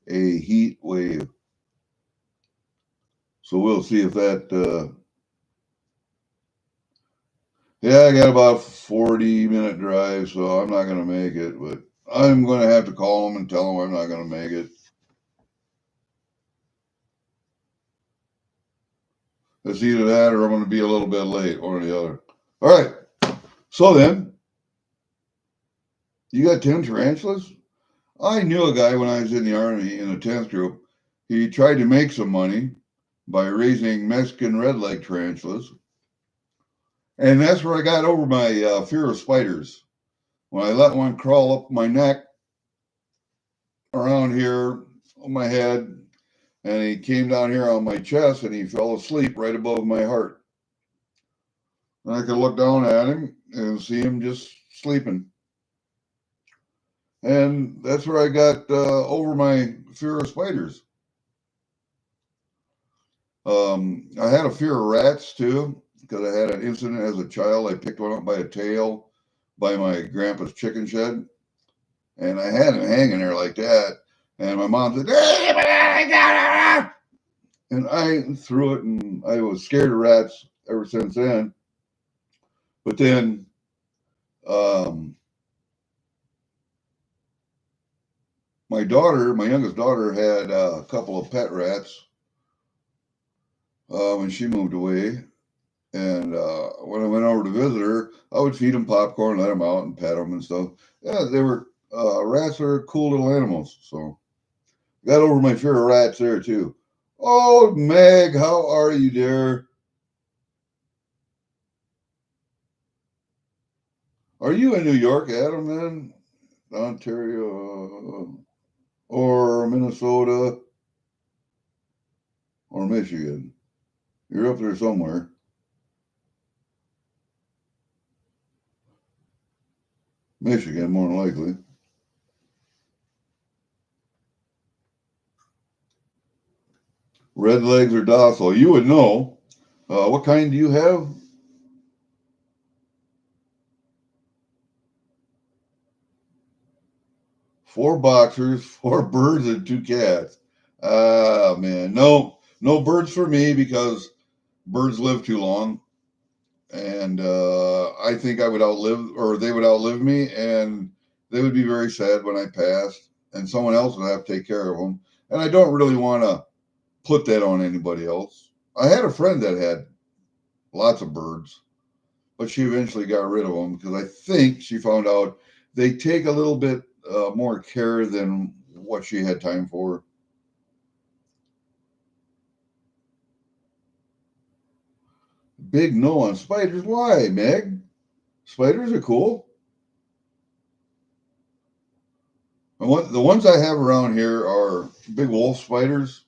A heat wave. So we'll see if that. Yeah, I got about 40-minute drive, so I'm not going to make it, but I'm going to have to call them and tell them I'm not going to make it. It's either that or I'm going to be a little bit late, one or the other. All right. So then, you got 10 tarantulas? I knew a guy when I was in the Army in the 10th group. He tried to make some money by raising Mexican red leg tarantulas. And that's where I got over my fear of spiders. When I let one crawl up my neck, around here on my head, and he came down here on my chest and he fell asleep right above my heart. And I could look down at him and see him just sleeping. And that's where I got over my fear of spiders. I had a fear of rats too, because I had an incident as a child. I picked one up by a tail by my grandpa's chicken shed, and I had it hanging there like that. And my mom said, and I threw it, and I was scared of rats ever since then. But then, my youngest daughter, had a couple of pet rats when she moved away. And when I went over to visit her, I would feed them popcorn, let them out, and pet them and stuff. Yeah, they were rats are cool little animals. So got over my fear of rats there too. Oh, Meg, how are you, dear? Are you in New York, Adam? Then Ontario or Minnesota or Michigan? You're up there somewhere. Michigan, more than likely. Red legs or docile? You would know. What kind do you have? 4 boxers, 4 birds, and 2 cats. Ah, man, no birds for me because birds live too long, and I think I would outlive, or they would outlive me, and they would be very sad when I passed, and someone else would have to take care of them. And I don't really want to put that on anybody else. I had a friend that had lots of birds, but she eventually got rid of them because I think she found out they take a little bit more care than what she had time for. Big no on spiders. Why, Meg? Spiders are cool. The ones I have around here are big wolf spiders,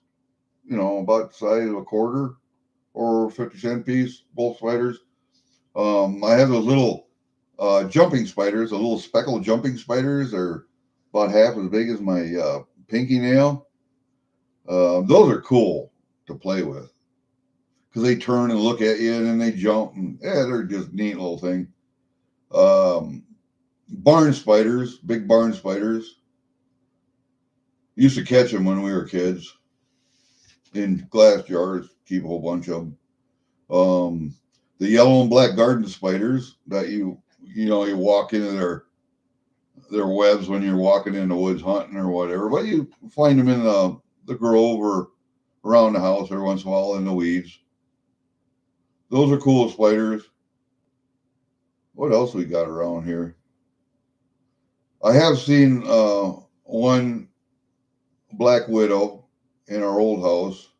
about the size of a quarter or 50-cent piece wolf spiders. I have those little jumping spiders, the little speckled jumping spiders. They're about half as big as my pinky nail. Those are cool to play with because they turn and look at you and then they jump. And yeah, they're just neat little thing. Um, Barn spiders, big barn spiders. Used to catch them when we were kids in glass jars, keep a whole bunch of them. The yellow and black garden spiders that you walk into their webs when you're walking in the woods hunting or whatever, but you find them in the grove or around the house every once in a while in the weeds. Those are cool spiders. What else we got around here? I have seen one black widow in our old house,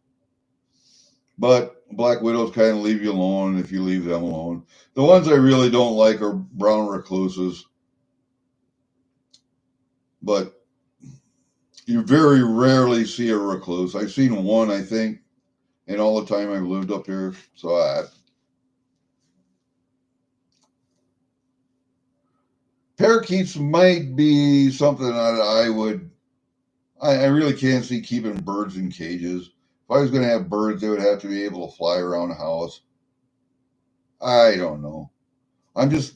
but black widows kind of leave you alone if you leave them alone. The ones I really don't like are brown recluses, but you very rarely see a recluse. I've seen one, I think, in all the time I've lived up here. So parakeets might be something that I really can't see keeping birds in cages. If I was going to have birds, they would have to be able to fly around the house. I don't know. I guess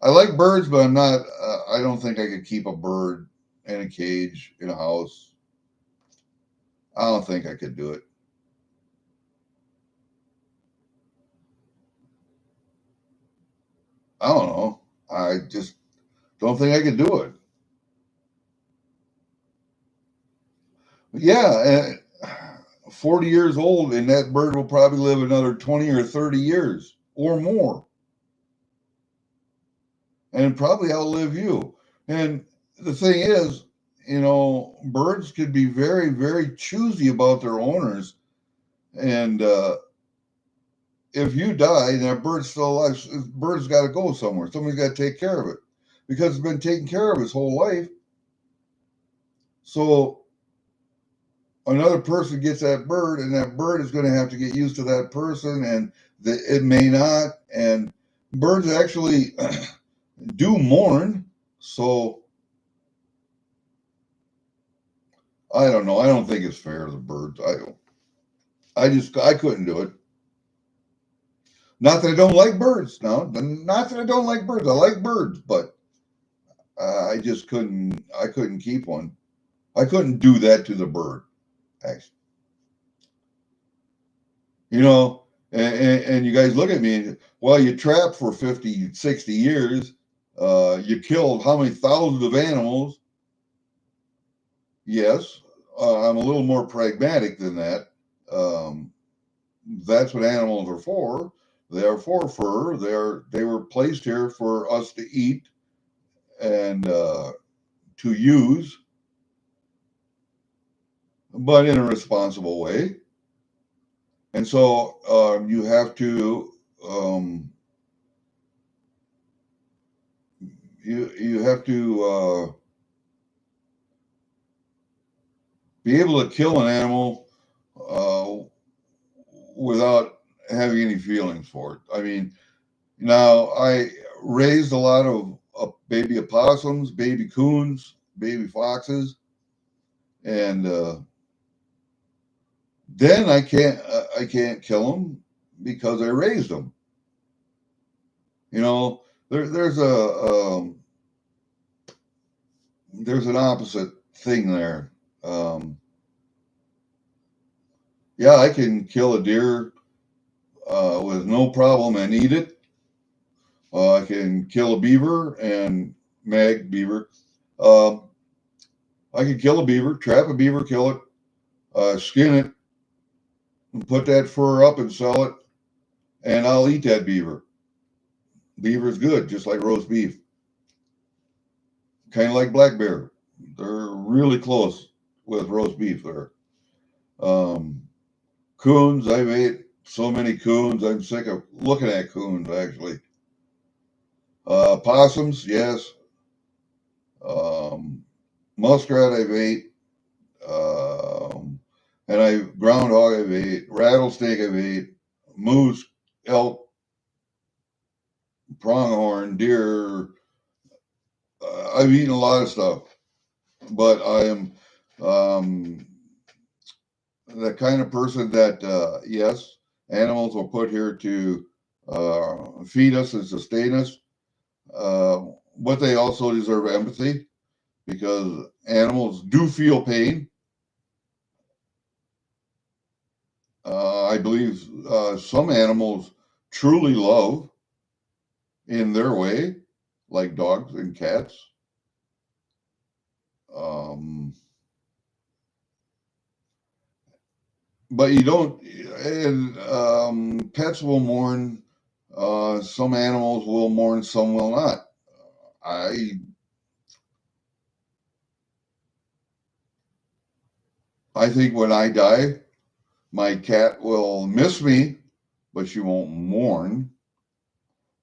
I like birds, but I don't think I could keep a bird in a cage in a house. I don't think I could do it. I don't know. I just don't think I could do it. Yeah. 40 years old, and that bird will probably live another 20 or 30 years or more, and probably outlive you. And the thing is, birds could be very, very choosy about their owners. And if you die and that bird's still alive, the bird's got to go somewhere. Somebody's got to take care of it because it's been taken care of his whole life. So another person gets that bird, and that bird is going to have to get used to that person, and it may not. And birds actually do mourn. So I don't know. I don't think it's fair to the birds. I couldn't do it. Not that I don't like birds. No, not that I don't like birds. I like birds, but I just couldn't. I couldn't keep one. I couldn't do that to the bird. Actually, and you guys look at me. Well, you trapped for 50, 60 years. You killed how many thousands of animals? Yes, I'm a little more pragmatic than that. That's what animals are for. They are for fur. They were placed here for us to eat and to use, but in a responsible way. And so you have to you have to be able to kill an animal uh, without having any feelings for it. I mean, now I raised a lot of baby opossums, baby coons, baby foxes, and then I can't kill them because I raised them. There's an opposite thing there. Um, yeah, I can kill a deer with no problem and eat it. I can kill a beaver and beaver. Um, I can kill a beaver, trap a beaver, kill it, skin it, and put that fur up and sell it, and I'll eat that beaver. Beaver's good, just like roast beef. Kind of like black bear. They're really close with roast beef there. Um, Coons, I've ate so many coons. I'm sick of looking at coons, actually. Possums, yes. Um, Muskrat, I've ate. And groundhog, I've ate. Rattlesnake, I've ate. Moose, elk, pronghorn, deer. I've eaten a lot of stuff, but I am um, the kind of person that, yes, animals were put here to feed us and sustain us, but they also deserve empathy because animals do feel pain. I believe some animals truly love in their way, like dogs and cats. Um, but you don't, and pets will mourn. Some animals will mourn, some will not. I I think when I die, my cat will miss me, but she won't mourn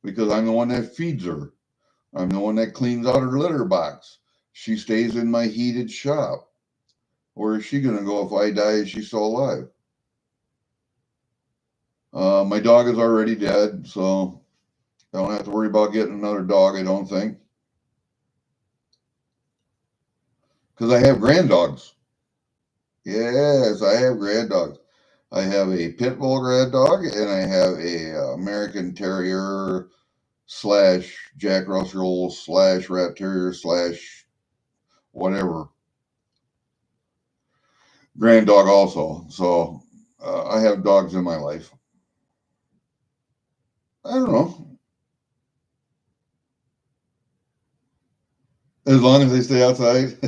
because I'm the one that feeds her. I'm the one that cleans out her litter box. She stays in my heated shop. Where is she going to go if I die? Is she still alive? My dog is already dead, so I don't have to worry about getting another dog, I don't think. Because I have grand dogs. Yes, I have grand dogs. I have a pit bull grand dog, and I have a American Terrier slash Jack Russell slash Rat Terrier slash whatever grand dog also. So I have dogs in my life. I don't know. As long as they stay outside.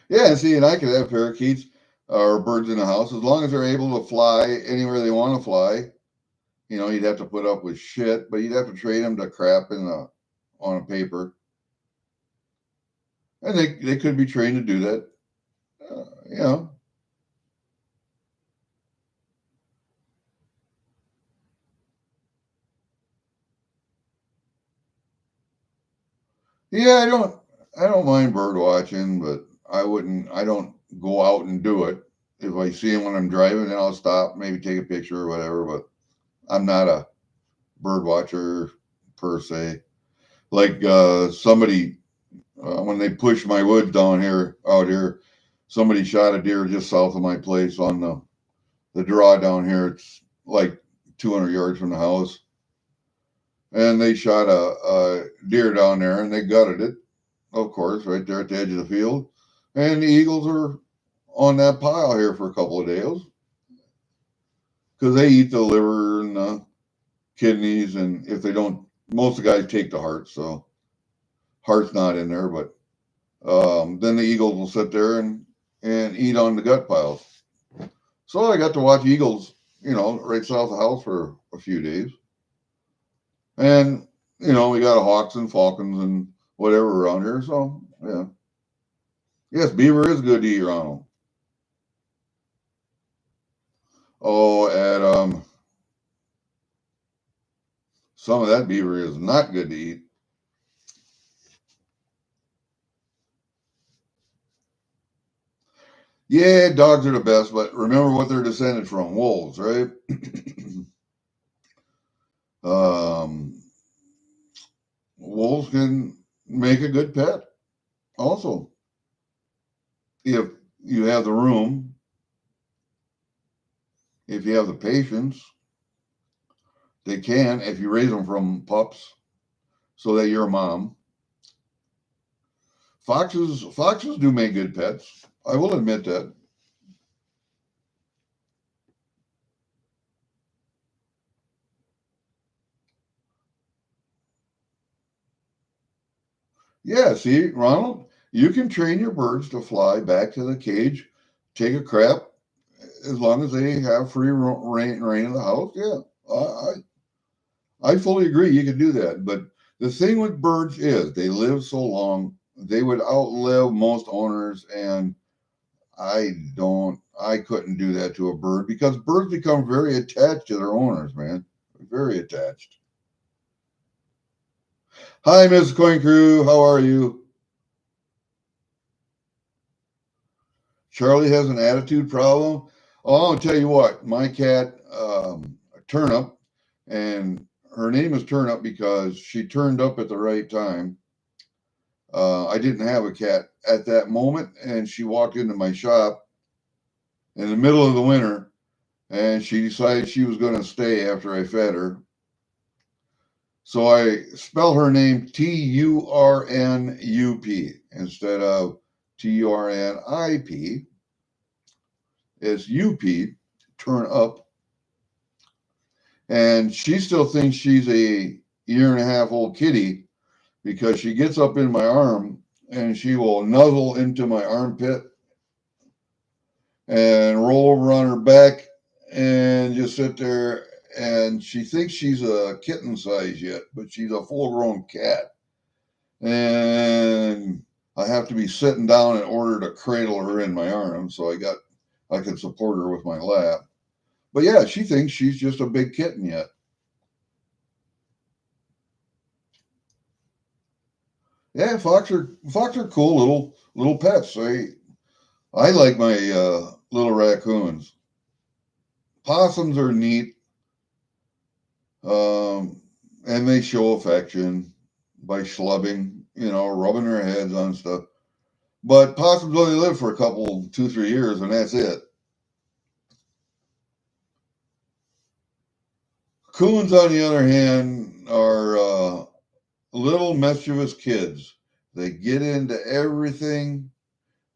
Yeah, see, and I could have parakeets or birds in the house as long as they're able to fly anywhere they want to fly. You know, you'd have to put up with shit, but you'd have to train them to crap on a paper, and they could be trained to do that. You know, yeah, I don't mind bird watching, but I don't go out and do it. If I see them when I'm driving, then I'll stop, maybe take a picture or whatever. But I'm not a bird watcher per se. Like somebody when they pushed my woods out here, somebody shot a deer just south of my place on the draw down here. It's like 200 yards from the house, and they shot a deer down there, and they gutted it, of course, right there at the edge of the field. And the eagles are on that pile here for a couple of days because they eat the liver and the kidneys, and if they don't, most of the guys take the heart, so heart's not in there, but then the eagles will sit there and eat on the gut piles. So I got to watch eagles, right south of the house for a few days. And, we got hawks and falcons and whatever around here. So, yeah. Yes, beaver is good to eat, Ronald. Oh, some of that beaver is not good to eat. Yeah, dogs are the best, but remember what they're descended from, wolves, right? um, wolves can make a good pet also if you have the room, if you have the patience. They can if you raise them from pups so that you're a mom. Foxes do make good pets. I will admit that. Yeah, see, Ronald, you can train your birds to fly back to the cage, take a crap, as long as they have free reign in the house. Yeah, I fully agree. You can do that. But the thing with birds is they live so long, they would outlive most owners, and I couldn't do that to a bird because birds become very attached to their owners, man. Very attached. Hi, Miss Coin Crew. How are you? Charlie has an attitude problem. Oh, I'll tell you what, my cat, Turnip, and her name is Turnip because she turned up at the right time. I didn't have a cat at that moment, and she walked into my shop in the middle of the winter, and she decided she was going to stay after I fed her. So I spell her name Turnup instead of Turnip. It's UP, turn up. And she still thinks she's a year and a half old kitty because she gets up in my arm and she will nuzzle into my armpit and roll over on her back and just sit there. And she thinks she's a kitten size yet, but she's a full grown cat. And I have to be sitting down in order to cradle her in my arms so I can support her with my lap. But yeah, she thinks she's just a big kitten yet. Yeah, fox are cool little pets. I like my little raccoons. Possums are neat, and they show affection by schlubbing, rubbing their heads on stuff. But possums only live for a couple, 2, 3 years, and that's it. Coons, on the other hand, are little mischievous kids. They get into everything.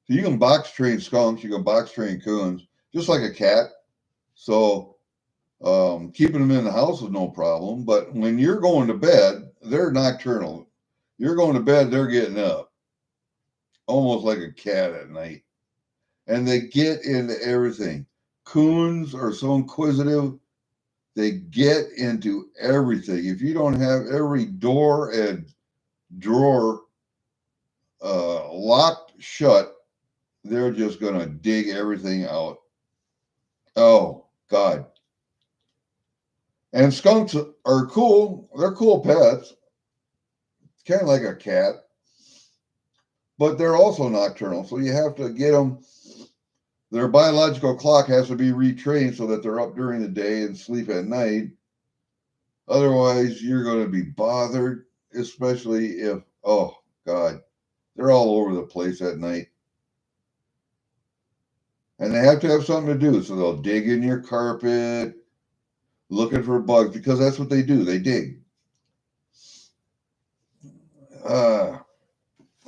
So you can box train skunks, you can box train coons, just like a cat. So keeping them in the house is no problem. But when you're going to bed, they're nocturnal. You're going to bed, they're getting up almost like a cat at night. And they get into everything. Coons are so inquisitive, they get into everything. If you don't have every door and drawer locked shut, they're just going to dig everything out. Oh, God. And skunks are cool. They're cool pets. Kind of like a cat. But they're also nocturnal. So you have to get them. Their biological clock has to be retrained so that they're up during the day and sleep at night. Otherwise, you're going to be bothered, especially if, oh, God, they're all over the place at night. And they have to have something to do. So they'll dig in your carpet, looking for bugs, because that's what they do. They dig.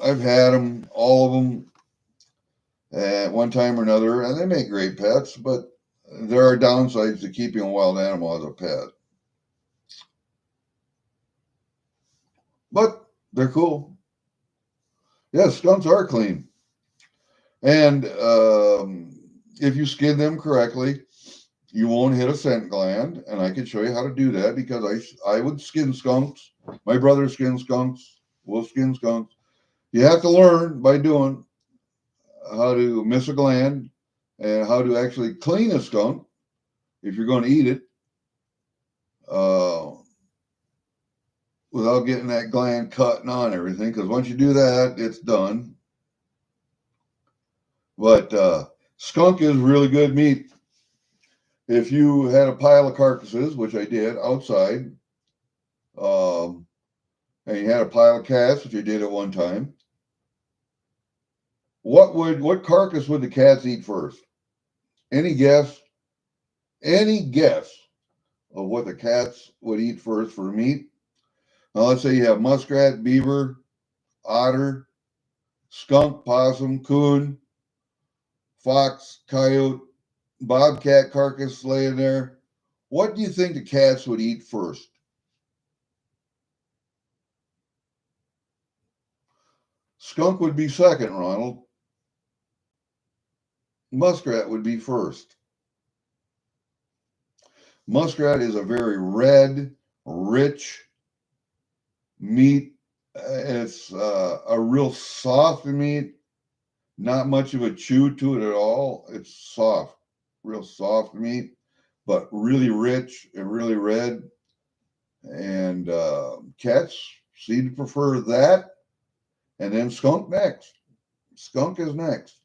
I've had them, all of them, at one time or another, and they make great pets, but there are downsides to keeping a wild animal as a pet. But they're cool. Yes, skunks are clean. And if you skin them correctly, you won't hit a scent gland. And I can show you how to do that because I would skin skunks. My brother skins skunks. We'll skin skunks. You have to learn by doing how to miss a gland and how to actually clean a skunk if you're going to eat it without getting that gland cut and on everything. Because once you do that, it's done. But skunk is really good meat. If you had a pile of carcasses, which I did outside, and you had a pile of cats, which I did at one time, what carcass would the cats eat first? Any guess? Any guess of what the cats would eat first for meat? Now let's say you have muskrat, beaver, otter, skunk, possum, coon, fox, coyote, bobcat carcass laying there. What do you think the cats would eat first? Skunk would be second, Ronald. Muskrat would be first. Muskrat is a very red, rich meat. It's a real soft meat, not much of a chew to it at all. It's soft, real soft meat, but really rich and really red. And cats seem to prefer that. And then skunk next. Skunk is next.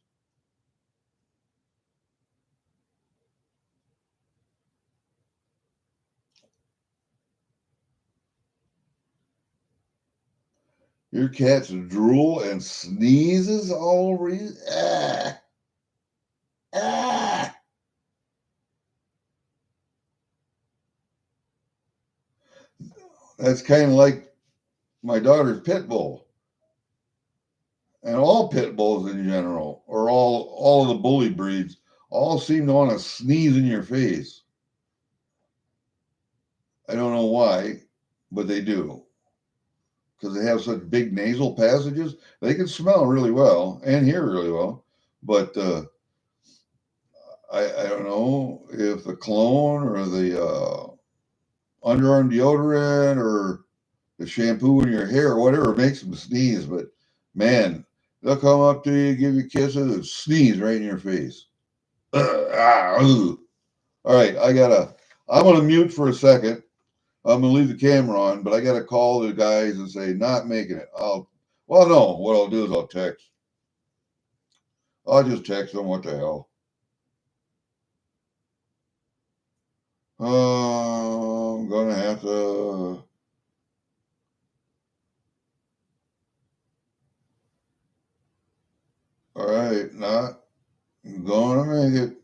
Your cat's drool and sneezes all over you. Ah, ah. That's kind of like my daughter's pit bull. And all pit bulls in general, or all of the bully breeds, all seem to want to sneeze in your face. I don't know why, but they do. Because they have such big nasal passages. They can smell really well and hear really well. But I don't know if the cologne or the underarm deodorant or the shampoo in your hair or whatever makes them sneeze. But man, they'll come up to you, give you kisses, and sneeze right in your face. All right, I'm gonna mute for a second. I'm gonna leave the camera on, but I gotta call the guys and say not making it. No, what I'll do is I'll text. I'll just text them. What the hell? I'm gonna have to. All right, not gonna make it.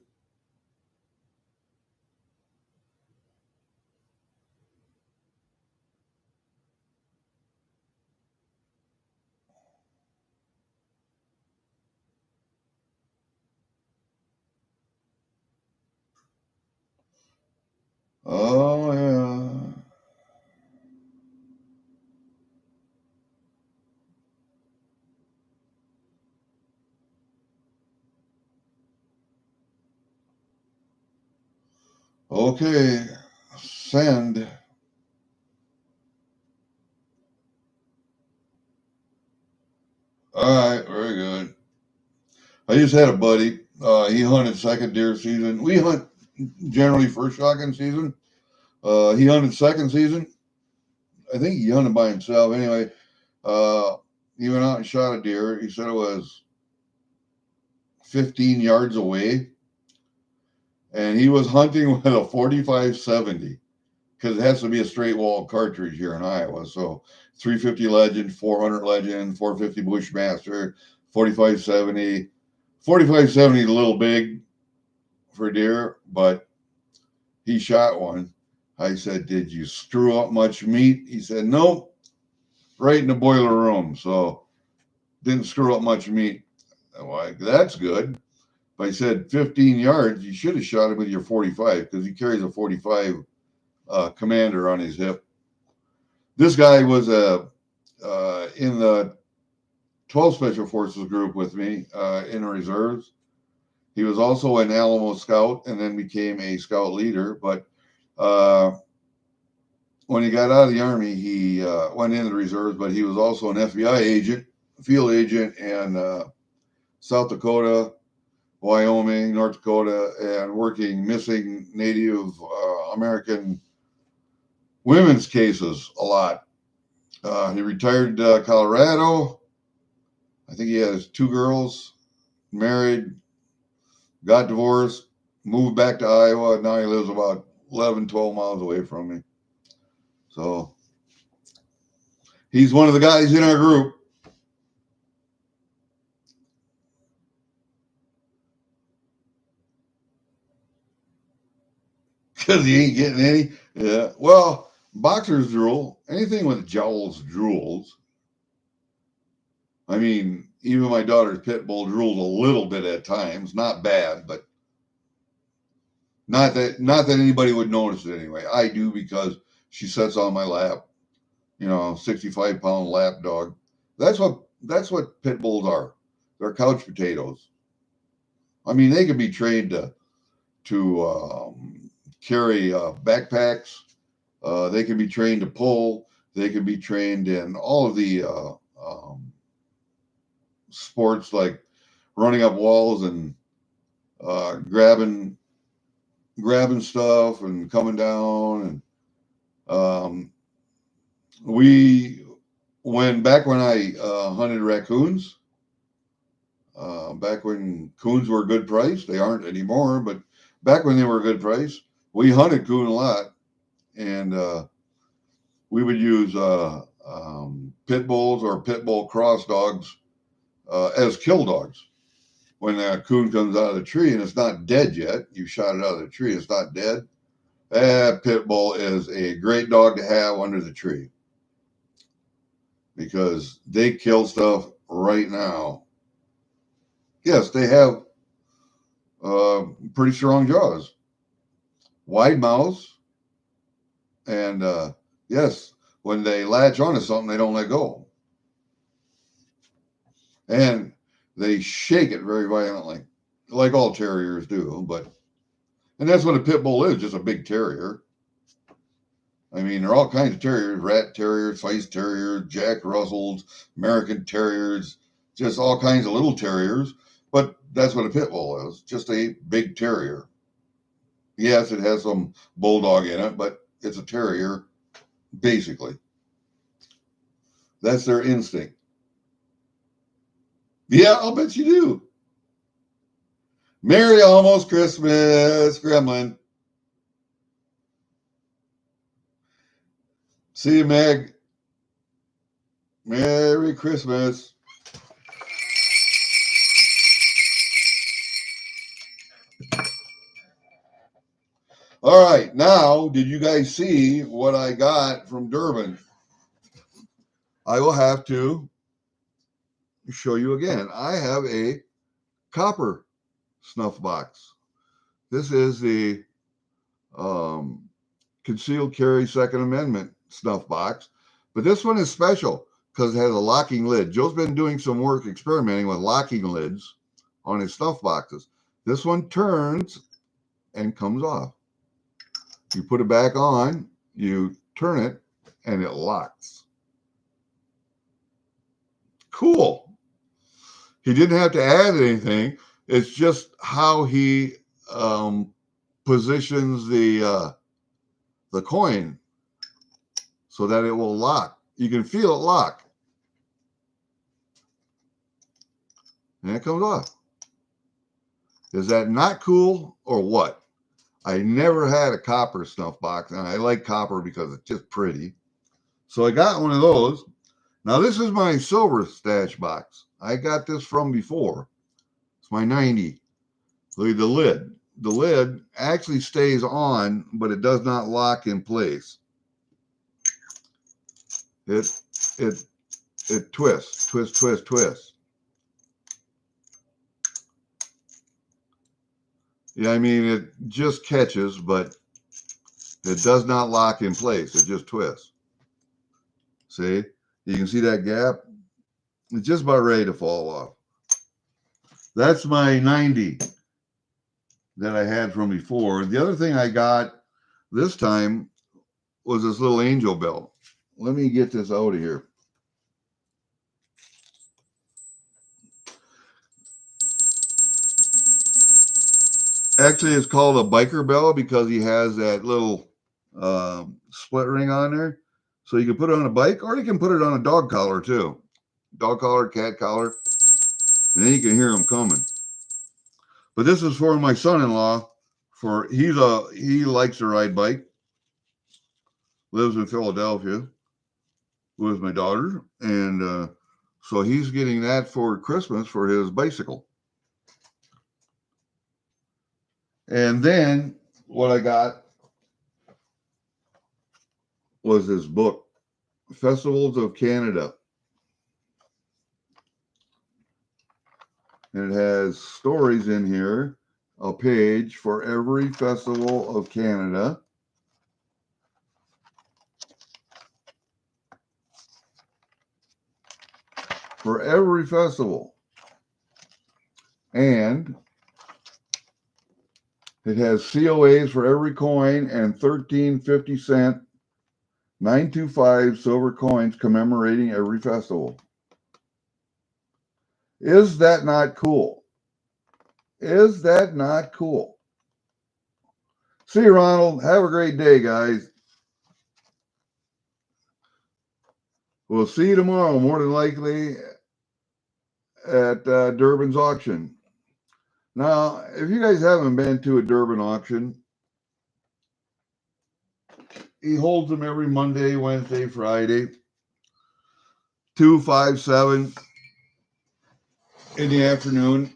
Oh yeah. Okay, send. All right, very good. I just had a buddy. He hunted second deer season. We hunt generally first shotgun season. He hunted second season. I think he hunted by himself. Anyway, he went out and shot a deer. He said it was 15 yards away. And he was hunting with a 45-70 because it has to be a straight wall cartridge here in Iowa. So 350 Legend, 400 Legend, 450 Bushmaster, 45-70. 45-70 is a little big for deer, but he shot one. I said, "Did you screw up much meat?" He said, "Nope, right in the boiler room." So didn't screw up much meat. I'm like, that's good. But I said 15 yards, you should have shot him with your 45 because he carries a 45 commander on his hip. This guy was in the 12 Special Forces group with me in the reserves. He was also an Alamo Scout and then became a Scout leader. But when he got out of the Army, he went into the reserves, but he was also an FBI agent, field agent in South Dakota, Wyoming, North Dakota, and working missing Native American women's cases a lot. He retired to Colorado. I think he has 2 girls, married, got divorced, moved back to Iowa. Now he lives about 11, 12 miles away from me. So he's one of the guys in our group. Because he ain't getting any. Yeah. Well, boxers drool. Anything with jowls drools. I mean, even my daughter's pit bull drools a little bit at times. Not bad, but not that anybody would notice it anyway. I do because she sits on my lap. 65-pound lap dog. That's what pit bulls are. They're couch potatoes. I mean, they can be trained to carry backpacks. They can be trained to pull. They can be trained in all of the sports like running up walls and grabbing stuff and coming down. And back when I hunted raccoons, back when coons were a good price, they aren't anymore, but back when they were a good price, we hunted coon a lot. And we would use pit bulls or pit bull cross dogs as kill dogs. When a coon comes out of the tree and it's not dead yet, you shot it out of the tree, it's not dead. That pit bull is a great dog to have under the tree because they kill stuff right now. Yes, they have pretty strong jaws, wide mouths, and yes, when they latch onto something, they don't let go. And they shake it very violently, like all terriers do. And that's what a pit bull is, just a big terrier. I mean, there are all kinds of terriers, rat terriers, Feist terriers, Jack Russells, American terriers, just all kinds of little terriers. But that's what a pit bull is, just a big terrier. Yes, it has some bulldog in it, but it's a terrier, basically. That's their instinct. Yeah, I'll bet you do. Merry almost Christmas, Gremlin. See you, Meg. Merry Christmas. All right, now, did you guys see what I got from Durbin? I will have to show you again. I have a copper snuff box. This is the concealed carry Second Amendment snuff box, but this one is special because it has a locking lid. Joe's been doing some work experimenting with locking lids on his snuff boxes. This one turns and comes off. You put it back on, you turn it, and it locks. Cool. He didn't have to add anything. It's just how he positions the coin so that it will lock. You can feel it lock. And it comes off. Is that not cool or what? I never had a copper snuff box, and I like copper because it's just pretty. So I got one of those. Now this is my silver stash box. I got this from before. It's my 90. Look at the lid. The lid actually stays on, but it does not lock in place. It twists, twist, twist, twist. Yeah, I mean, it just catches, but it does not lock in place. It just twists. See? You can see that gap? It's just about ready to fall off. That's my 90 that I had from before. The other thing I got this time was this little angel bell. Let me get this out of here. Actually, it's called a biker bell because he has that little split ring on there. So you can put it on a bike, or you can put it on a dog collar too. Dog collar, cat collar. And then you can hear them coming. But this is for my son-in-law. He likes to ride bike. Lives in Philadelphia with my daughter, and so he's getting that for Christmas for his bicycle. And then what I got was this book, Festivals of Canada. And it has stories in here, a page for every festival of Canada. For every festival. And it has COAs for every coin and 13 50-cent 925 silver coins commemorating every festival. Is that not cool? Is that not cool? See you, Ronald. Have a great day, guys. We'll see you tomorrow, more than likely, at Durbin's auction. Now, if you guys haven't been to a Durbin auction, he holds them every Monday, Wednesday, Friday, 2, 5, 7 in the afternoon.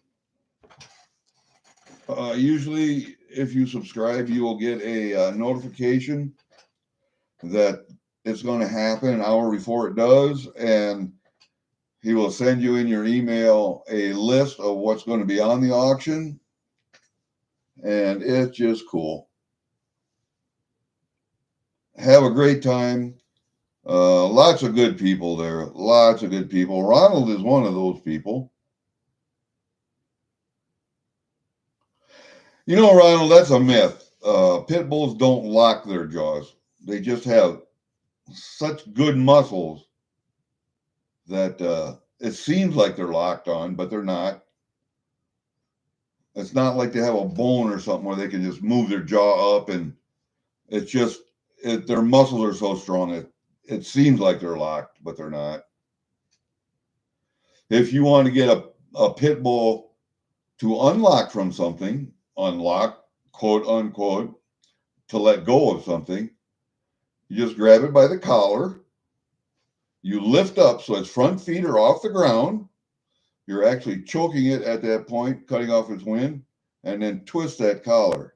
Usually, if you subscribe, you will get a notification that it's going to happen an hour before it does, and he will send you in your email a list of what's going to be on the auction, and it's just cool. Have a great time. Lots of good people there. Lots of good people. Ronald is one of those people. You know, Ronald, that's a myth. Pit bulls don't lock their jaws. They just have such good muscles that it seems like they're locked on, but they're not. It's not like they have a bone or something where they can just move their jaw up, and it's just their muscles are so strong it seems like they're locked, but they're not. If you want to get a pit bull to unlock from something, unlock, quote unquote, to let go of something, you just grab it by the collar. You lift up so its front feet are off the ground. You're actually choking it at that point, cutting off its wind, and then twist that collar.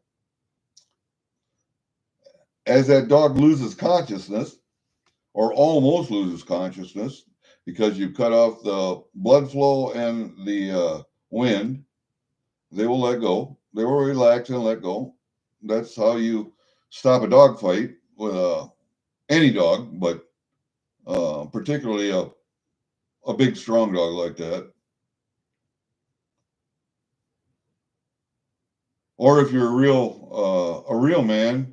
As that dog loses consciousness, or almost loses consciousness, because you cut off the blood flow and the wind, they will let go. They will relax and let go. That's how you stop a dog fight with any dog, but particularly a big, strong dog like that. Or if you're a real man,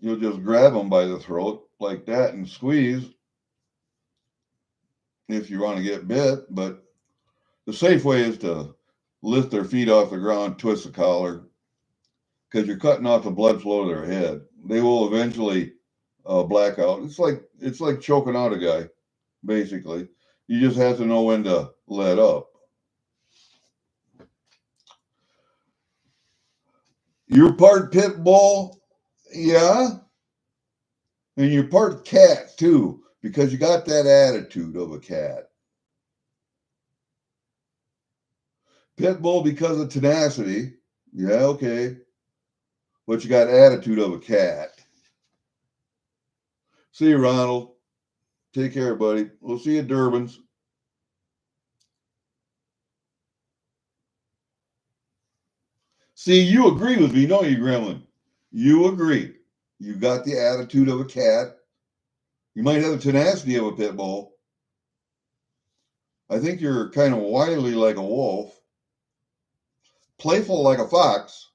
you'll just grab them by the throat like that and squeeze if you want to get bit. But the safe way is to lift their feet off the ground, twist the collar, because you're cutting off the blood flow to their head. They will eventually black out. It's like choking out a guy, basically. You just have to know when to let up. You're part pit bull, yeah, and you're part cat too, because you got that attitude of a cat. Pit bull because of tenacity, yeah, okay, but you got attitude of a cat. See you, Ronald. Take care, buddy. We'll see you at Durbin's. See, you agree with me, don't you, Gremlin? You agree. You got the attitude of a cat. You might have the tenacity of a pit bull. I think you're kind of wily like a wolf, playful like a fox,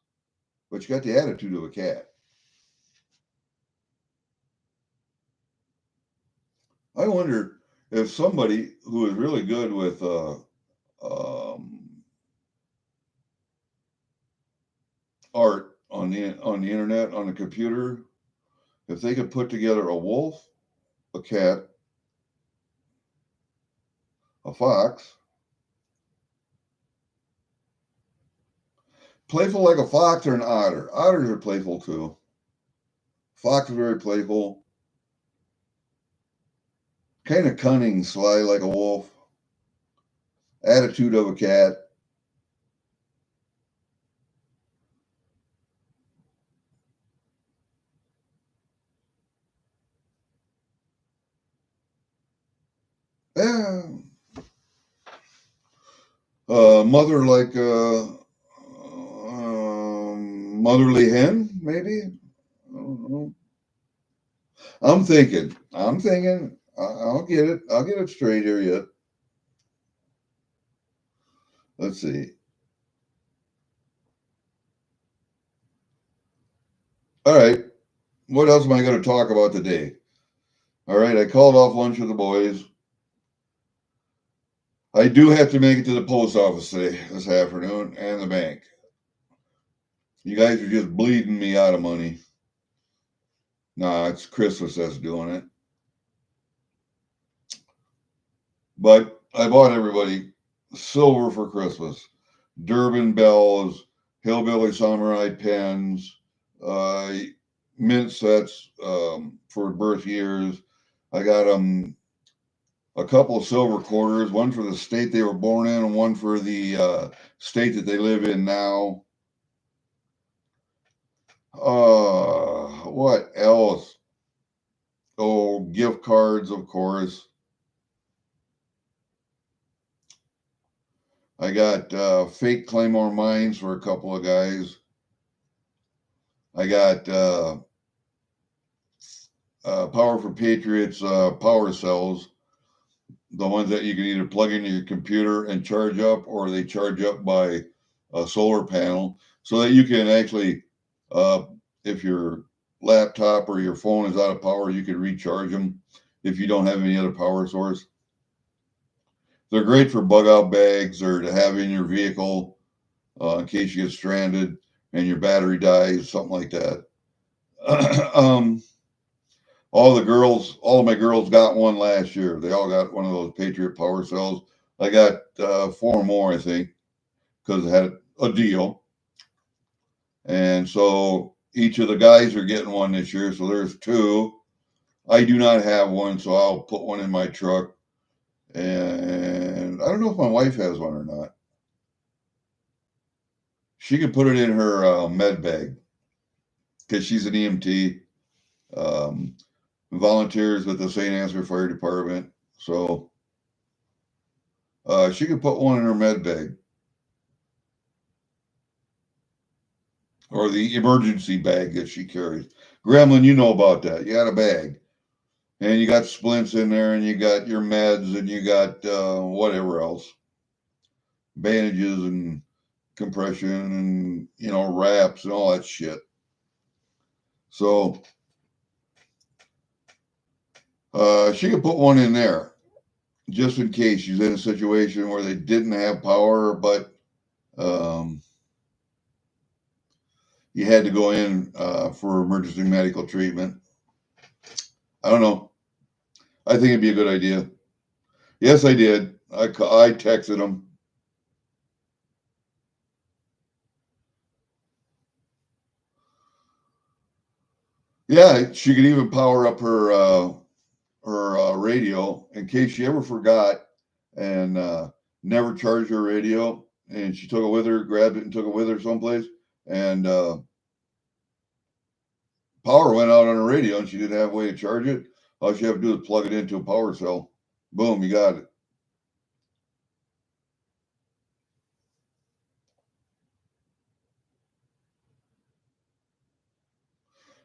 but you got the attitude of a cat. I wonder if somebody who is really good with art on the internet, on the computer, if they could put together a wolf, a cat, a fox, playful like a fox or an otter. Otters are playful too. Fox is very playful, kind of cunning, sly like a wolf, attitude of a cat. Yeah. Mother like motherly hen, maybe. I don't know. I'm thinking. I'll get it. I'll get it straight here yet. Let's see. All right. What else am I going to talk about today? All right. I called off lunch with the boys. I do have to make it to the post office today, this afternoon, and the bank. You guys are just bleeding me out of money. Nah, it's Christmas that's doing it. But I bought everybody silver for Christmas. Durbin bells, hillbilly samurai pens, uh, mint sets for birth years. I got them a couple of silver quarters, one for the state they were born in and one for the state that they live in now. What else? Oh, gift cards, of course. I got fake Claymore mines for a couple of guys. I got Power for Patriots power cells, the ones that you can either plug into your computer and charge up, or they charge up by a solar panel, so that you can actually, if your laptop or your phone is out of power, you can recharge them if you don't have any other power source. They're great for bug out bags or to have in your vehicle in case you get stranded and your battery dies, something like that. All of my girls got one last year. They all got one of those Patriot power cells. I got 4 more, I think, because I had a deal. And so each of the guys are getting one this year. So there's 2. I do not have one, so I'll put one in my truck. And I don't know if my wife has one or not. She could put it in her med bag because she's an EMT, volunteers with the St. Ansgar Fire Department. So she could put one in her med bag or the emergency bag that she carries. Gremlin, you know about that. You got a bag and you got splints in there and you got your meds and you got whatever else, bandages and compression and, wraps and all that shit. So She could put one in there just in case she's in a situation where they didn't have power, but you had to go in for emergency medical treatment. I don't know. I think it'd be a good idea. Yes, I did. I texted him. Yeah, she could even power up her radio in case she ever forgot and never charged her radio, and she took it with her, grabbed it and took it with her someplace, and power went out on her radio and she didn't have a way to charge it. All she had to do is plug it into a power cell. Boom, you got it.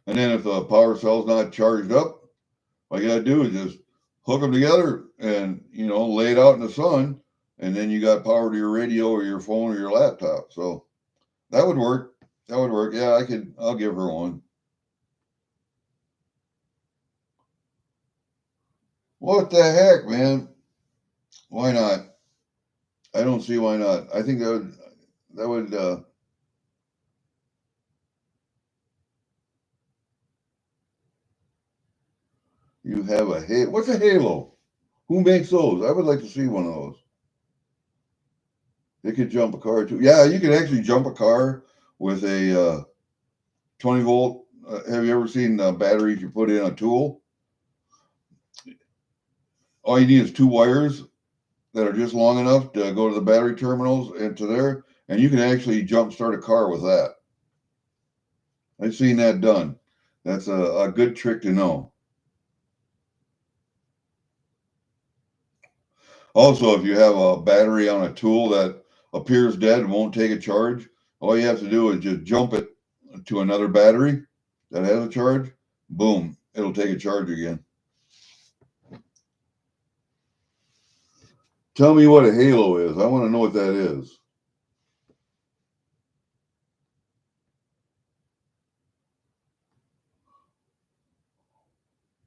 And then if the power cell's not charged up, all you got to do is just hook them together and, lay it out in the sun. And then you got power to your radio or your phone or your laptop. So that would work. That would work. Yeah, I'll give her one. What the heck, man? Why not? I don't see why not. I think that would you have a halo. What's a halo? Who makes those? I would like to see one of those. They could jump a car too. Yeah, you could actually jump a car with a 20 volt. Have you ever seen batteries you put in a tool? All you need is two wires that are just long enough to go to the battery terminals and to there, and you can actually jump start a car with that. I've seen that done. That's a good trick to know. Also, if you have a battery on a tool that appears dead and won't take a charge, all you have to do is just jump it to another battery that has a charge. Boom, it'll take a charge again. Tell me what a halo is. I want to know what that is.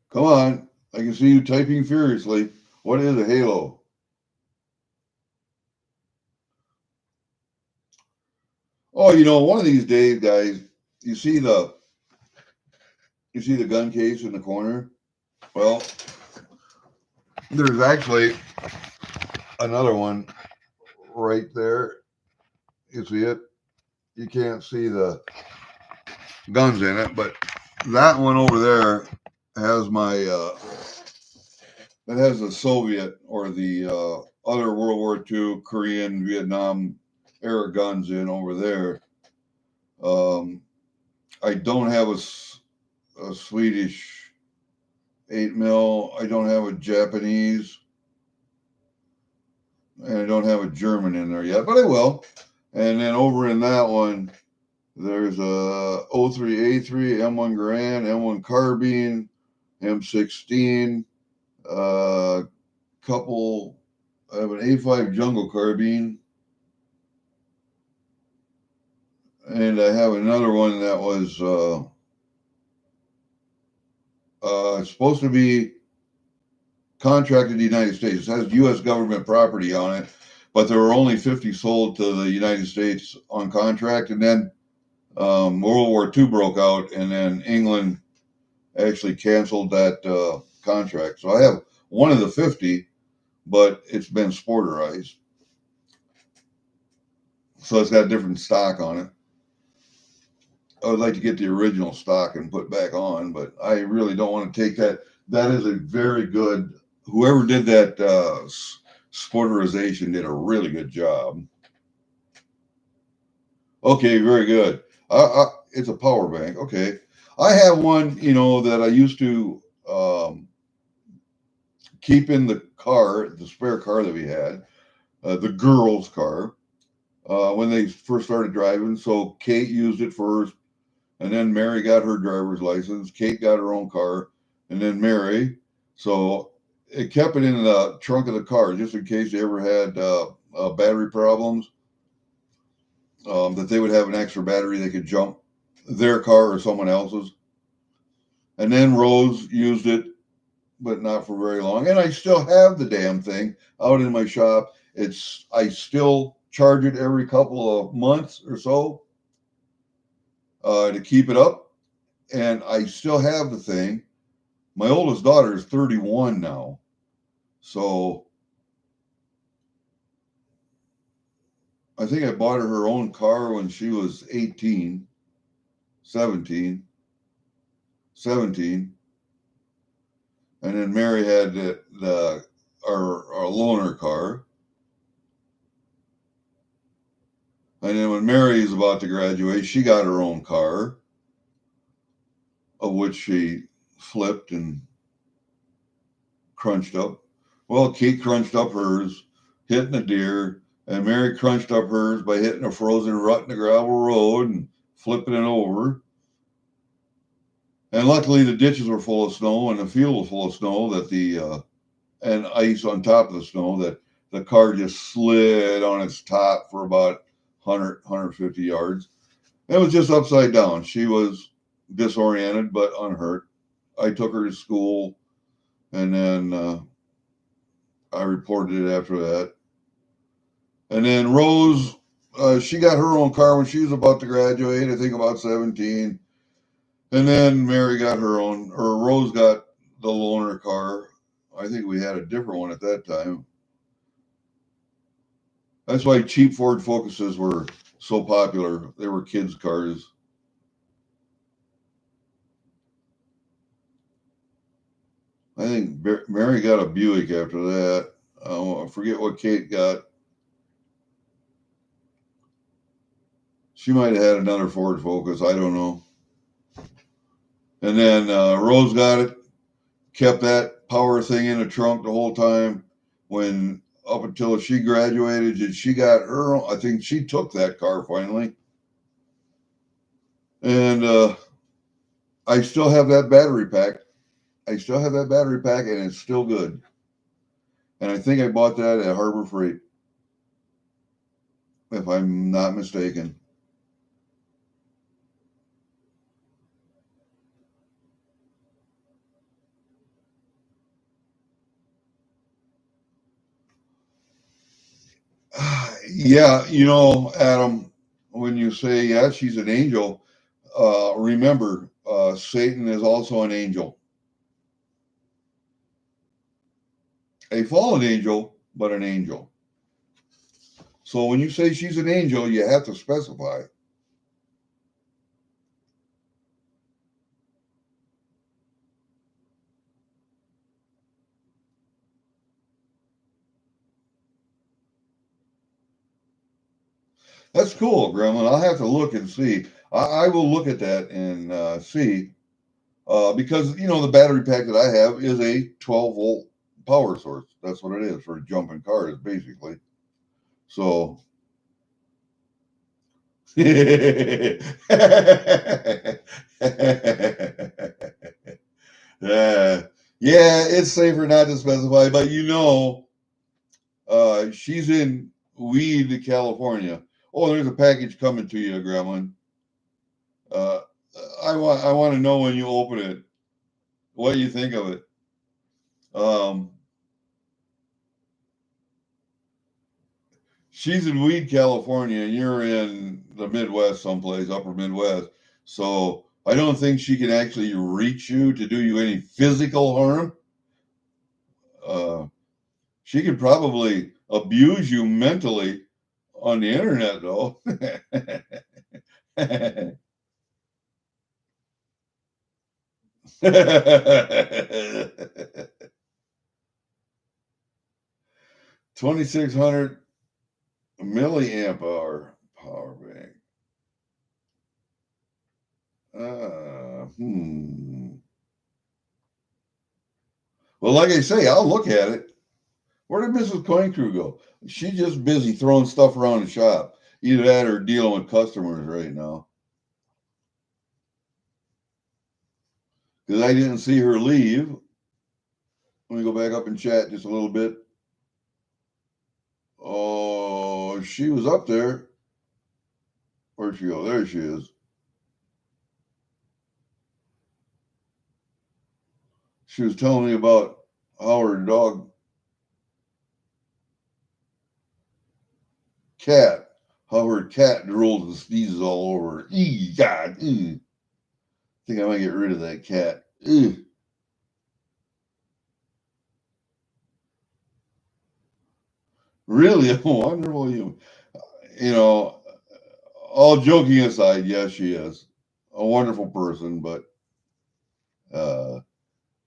Come on. I can see you typing furiously. What is a halo? Oh, one of these days, guys, you see the gun case in the corner? Well, there's actually another one right there. You see it? You can't see the guns in it, but that one over there has that has the Soviet or the other World War II, Korean, Vietnam era guns in over there. I don't have a Swedish 8 mil. I don't have a Japanese, and I don't have a German in there yet, but I will. And then over in that one, there's a 03A3, M1 Garand, M1 Carbine, M16, couple. I have an A5 Jungle Carbine, and I have another one that was supposed to be contracted to the United States. It has U.S. government property on it, but there were only 50 sold to the United States on contract. And then World War II broke out, and then England actually canceled that contract. So I have one of the 50, but it's been sporterized. So it's got different stock on it. I would like to get the original stock and put back on, but I really don't want to take that. That is a very good, whoever did that sporterization did a really good job. Okay, very good. It's a power bank. Okay. I have one, that I used to keep in the car, the spare car that we had, the girls' car, when they first started driving. So Kate used it first, and then Mary got her driver's license. Kate got her own car, and then Mary. So it kept it in the trunk of the car just in case they ever had battery problems, that they would have an extra battery they could jump their car or someone else's. And then Rose used it but not for very long. And I still have the damn thing out in my shop. I still charge it every couple of months or so to keep it up. And I still have the thing. My oldest daughter is 31 now. So I think I bought her own car when she was 18, 17. And then Mary had our loaner car. And then when Mary is about to graduate, she got her own car, of which she flipped and crunched up. Well, Kate crunched up hers, hitting a deer, and Mary crunched up hers by hitting a frozen rut in the gravel road and flipping it over. And luckily, the ditches were full of snow and the field was full of snow and ice on top of the snow that the car just slid on its top for about 150 yards. It was just upside down. She was disoriented but unhurt. I took her to school, and then I reported it after that. And then Rose, she got her own car when she was about to graduate, I think about 17. And then Mary got her own, or Rose got the loaner car. I think we had a different one at that time. That's why cheap Ford Focuses were so popular. They were kids' cars. I think Mary got a Buick after that. I forget what Kate got. She might have had another Ford Focus. I don't know. And then Rose got it, kept that power thing in the trunk the whole time. When up until she graduated, and she got her own, I think she took that car finally. And I still have that battery pack. And it's still good. And I think I bought that at Harbor Freight, if I'm not mistaken. Yeah, Adam, when you say, yeah, she's an angel, remember, Satan is also an angel. A fallen angel, but an angel. So when you say she's an angel, you have to specify. That's cool, Gremlin. I'll have to look and see. I will look at that and see. Because, the battery pack that I have is a 12-volt power source. That's what it is for jumping cars, basically. So. Yeah, it's safer not to specify, but she's in Weed, California. Oh, there's a package coming to you, Gremlin. Uh, I want to know when you open it, what you think of it. She's in Weed, California, and you're in the Midwest, someplace, upper Midwest. So I don't think she can actually reach you to do you any physical harm. She could probably abuse you mentally on the internet, though. 2600 milliamp hour power bank. Well, like I say, I'll look at it. Where did Mrs. Coin Crew go? She's just busy throwing stuff around the shop. Either that or dealing with customers right now. Because I didn't see her leave. Let me go back up and chat just a little bit. Oh, she was up there. Where'd she go? There she is. she was telling me about how her dog cat, how her cat drools and sneezes all over her. God, I think I might get rid of that cat. Really a wonderful human. You know, all joking aside, yes, she is a wonderful person, but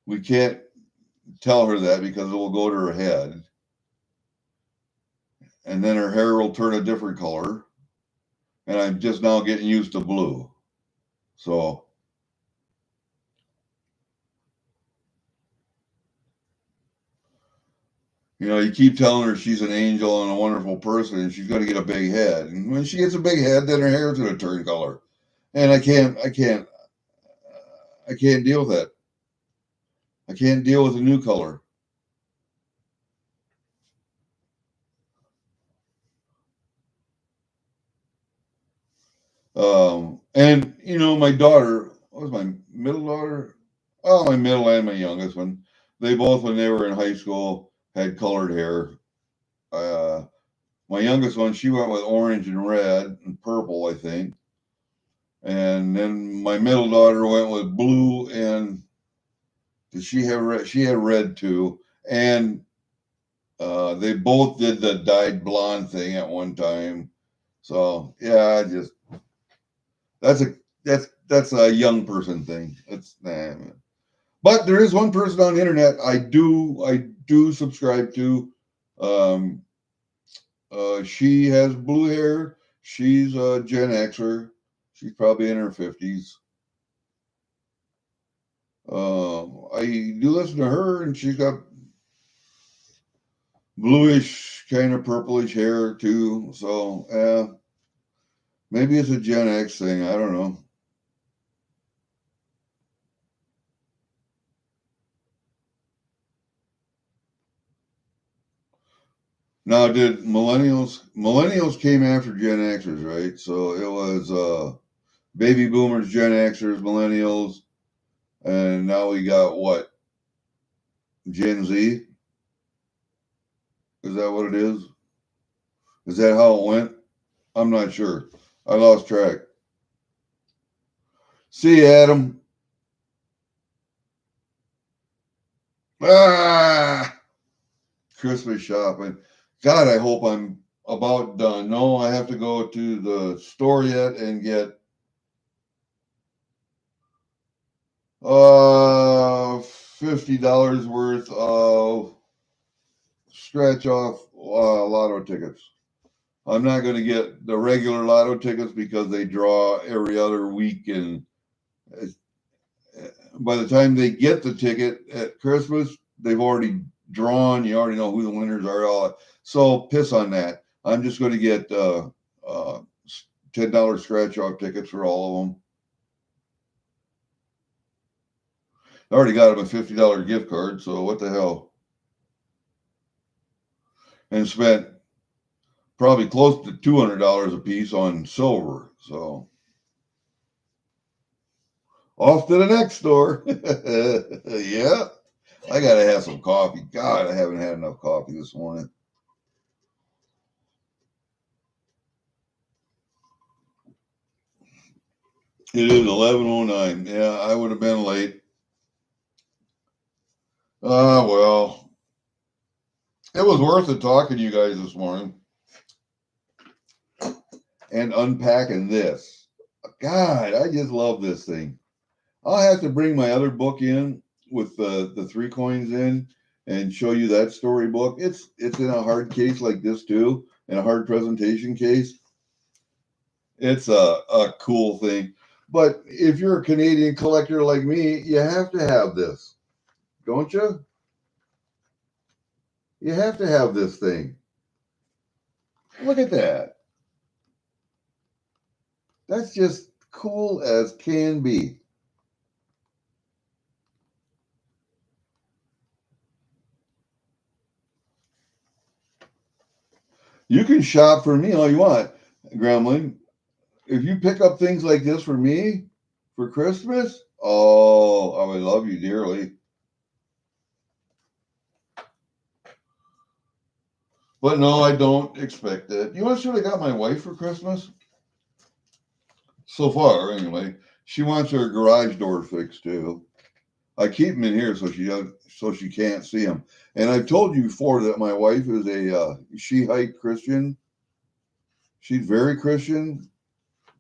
we can't tell her that because it will go to her head. And then her hair will turn a different color. And I'm just now getting used to blue. So, you know, you keep telling her she's an angel and a wonderful person and she's going to get a big head. And when she gets a big head, then her hair is going to turn color. And I can't deal with that. I can't deal with a new color. And you know, my daughter, what was my middle daughter? Oh, my middle and my youngest one. They both, when they were in high school, had colored hair. My youngest one, she went with orange and red and purple, I think. And then my middle daughter went with blue and did she have red? She had red too. And they both did the dyed blonde thing at one time. So yeah, that's a young person thing. It's nah. But there is one person on the internet I do subscribe to. Um, she has blue hair. She's a Gen Xer. She's probably in her 50s. I do listen to her, and she's got bluish, kind of purplish hair too. So maybe it's a Gen X thing. I don't know. Now, did millennials came after Gen Xers, right? So it was baby boomers, Gen Xers, millennials, and now we got what? Gen Z? Is that what it is? Is that how it went? I'm not sure. I lost track. See you, Adam. Ah, Christmas shopping. God, I hope I'm about done. No, I have to go to the store yet and get $50 worth of scratch off lotto tickets. I'm not going to get the regular lotto tickets because they draw every other week, and by the time they get the ticket at Christmas, they've already drawn. You already know who the winners are. So piss on that. I'm just going to get $10 scratch off tickets for all of them. I already got them a $50 gift card, so what the hell? And spent probably close to $200 a piece on silver. So off to the next store. Yeah, I got to have some coffee. God, I haven't had enough coffee this morning. It is 11:09. Yeah, I would have been late. Well, it was worth it talking to you guys this morning and unpacking this. God, I just love this thing. I'll have to bring my other book in with the 3 coins in and show you that storybook. It's in a hard case like this too, in a hard presentation case. It's a cool thing. But if you're a Canadian collector like me, you have to have this, don't you? You have to have this thing. Look at that. That's just cool as can be. You can shop for me all you want, Gremlin. If you pick up things like this for me for Christmas, oh, I would love you dearly. But no, I don't expect that. You want to see what I got my wife for Christmas? So far, anyway. She wants her garage door fixed too. I keep them in here so she can't see them. And I've told you before that my wife is a Shiite Christian. She's very Christian,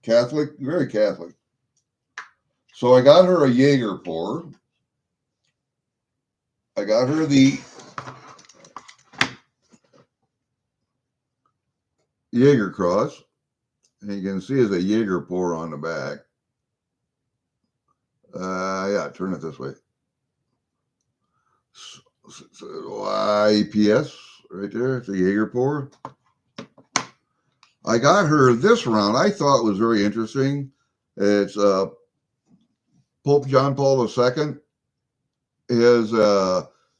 Catholic, very Catholic. So I got her a Jaeger pour. I got her the Jaeger cross. And you can see there's a Jaeger pour on the back. Yeah, turn it this way. IPS right there. It's a Jaeger pour. I got her this round. I thought was very interesting. It's Pope John Paul II. His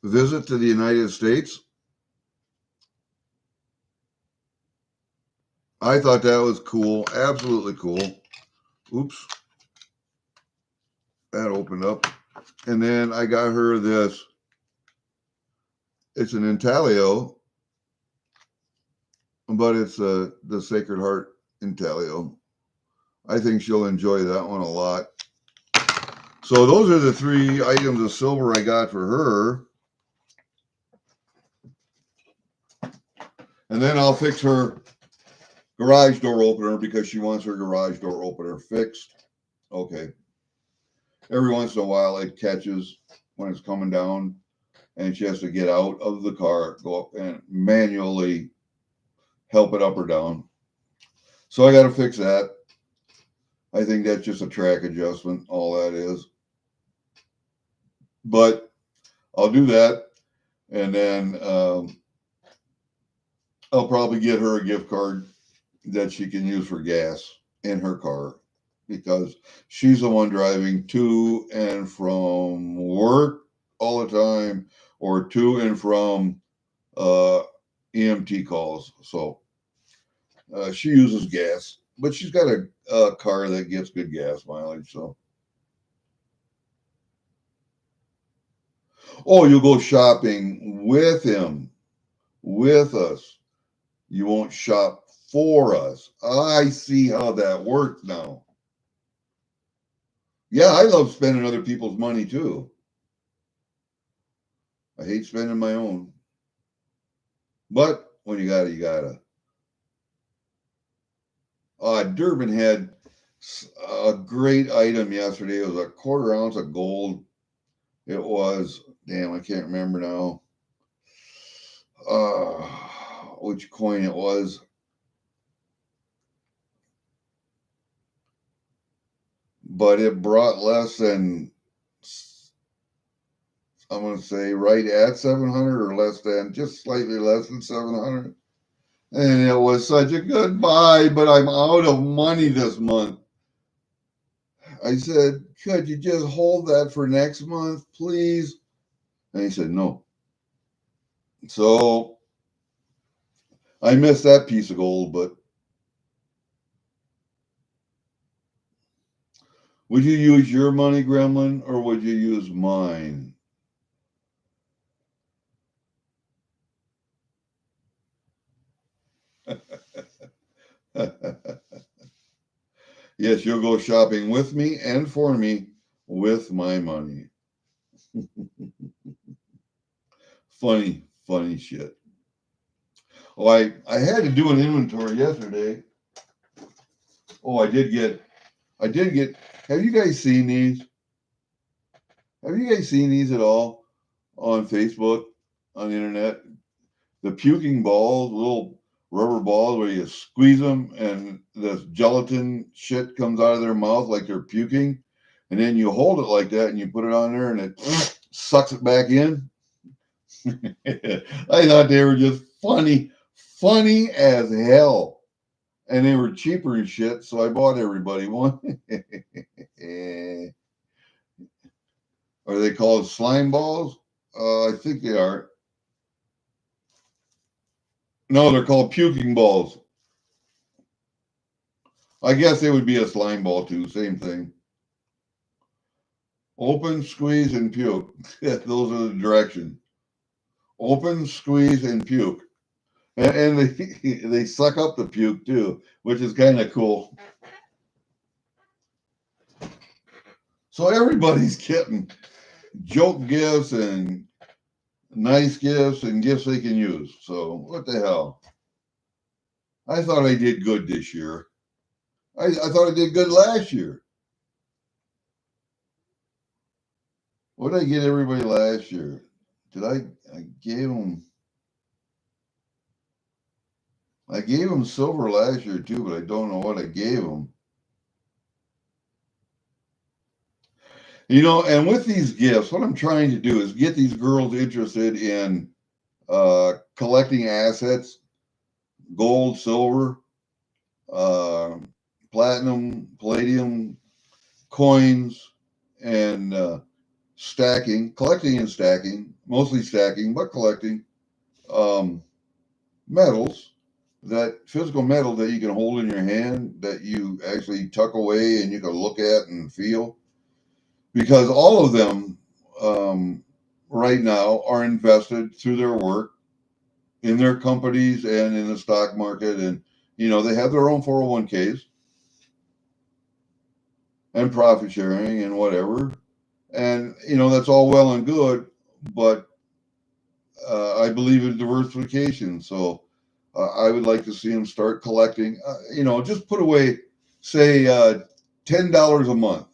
visit to the United States. I thought that was cool. Absolutely cool. Oops. That opened up. And then I got her this. It's an intaglio, but it's the Sacred Heart intaglio. I think she'll enjoy that one a lot. So those are the 3 items of silver I got for her. And then I'll fix her garage door opener because she wants her garage door opener fixed. Okay. Every once in a while it catches when it's coming down and she has to get out of the car, go up and manually help it up or down. So I got to fix that. I think that's just a track adjustment, all that is. But I'll do that. And then I'll probably get her a gift card that she can use for gas in her car because she's the one driving to and from work all the time or to and from EMT calls. So she uses gas, but she's got a car that gets good gas mileage. So, oh, you'll go shopping with him, with us. You won't shop for us. I see how that works now. Yeah, I love spending other people's money too. I hate spending my own. But when you got it, you got to. Durbin had a great item yesterday. It was a 1/4 ounce of gold. It was, damn, I can't remember now which coin it was. But it brought less than, I'm going to say, right at 700 or less than, just slightly less than 700. And it was such a good buy, but I'm out of money this month. I said, could you just hold that for next month, please? And he said, no. So I missed that piece of gold, but would you use your money, Gremlin, or would you use mine? Yes, you'll go shopping with me and for me with my money. Funny shit. Oh, I had to do an inventory yesterday. Oh, I did get, have you guys seen these? Have you guys seen these at all on Facebook, on the internet? The puking balls, little rubber balls where you squeeze them and the gelatin shit comes out of their mouth like they're puking. And then you hold it like that and you put it on there and it sucks it back in. I thought they were just funny as hell. And they were cheaper and shit, so I bought everybody one. Are they called slime balls? I think they are. No, they're called puking balls. I guess they would be a slime ball too. Same thing. Open, squeeze, and puke. Those are the directions. Open, squeeze, and puke. and they suck up the puke too, which is kind of cool. So everybody's getting joke gifts and nice gifts and gifts they can use. So what the hell? I thought I did good this year. I thought I did good last year. What did I get everybody last year? Did I gave them? I gave them silver last year too, but I don't know what I gave them. You know, and with these gifts, what I'm trying to do is get these girls interested in collecting assets, gold, silver, uh, platinum, palladium, coins, and stacking, collecting and stacking, mostly stacking, but collecting um, metals, that physical metal that you can hold in your hand, that you actually tuck away and you can look at and feel. Because all of them right now are invested through their work in their companies and in the stock market. And, you know, they have their own 401ks and profit sharing and whatever. And, you know, that's all well and good, but I believe in diversification. So I would like to see them start collecting, you know, just put away, say, $10 a month.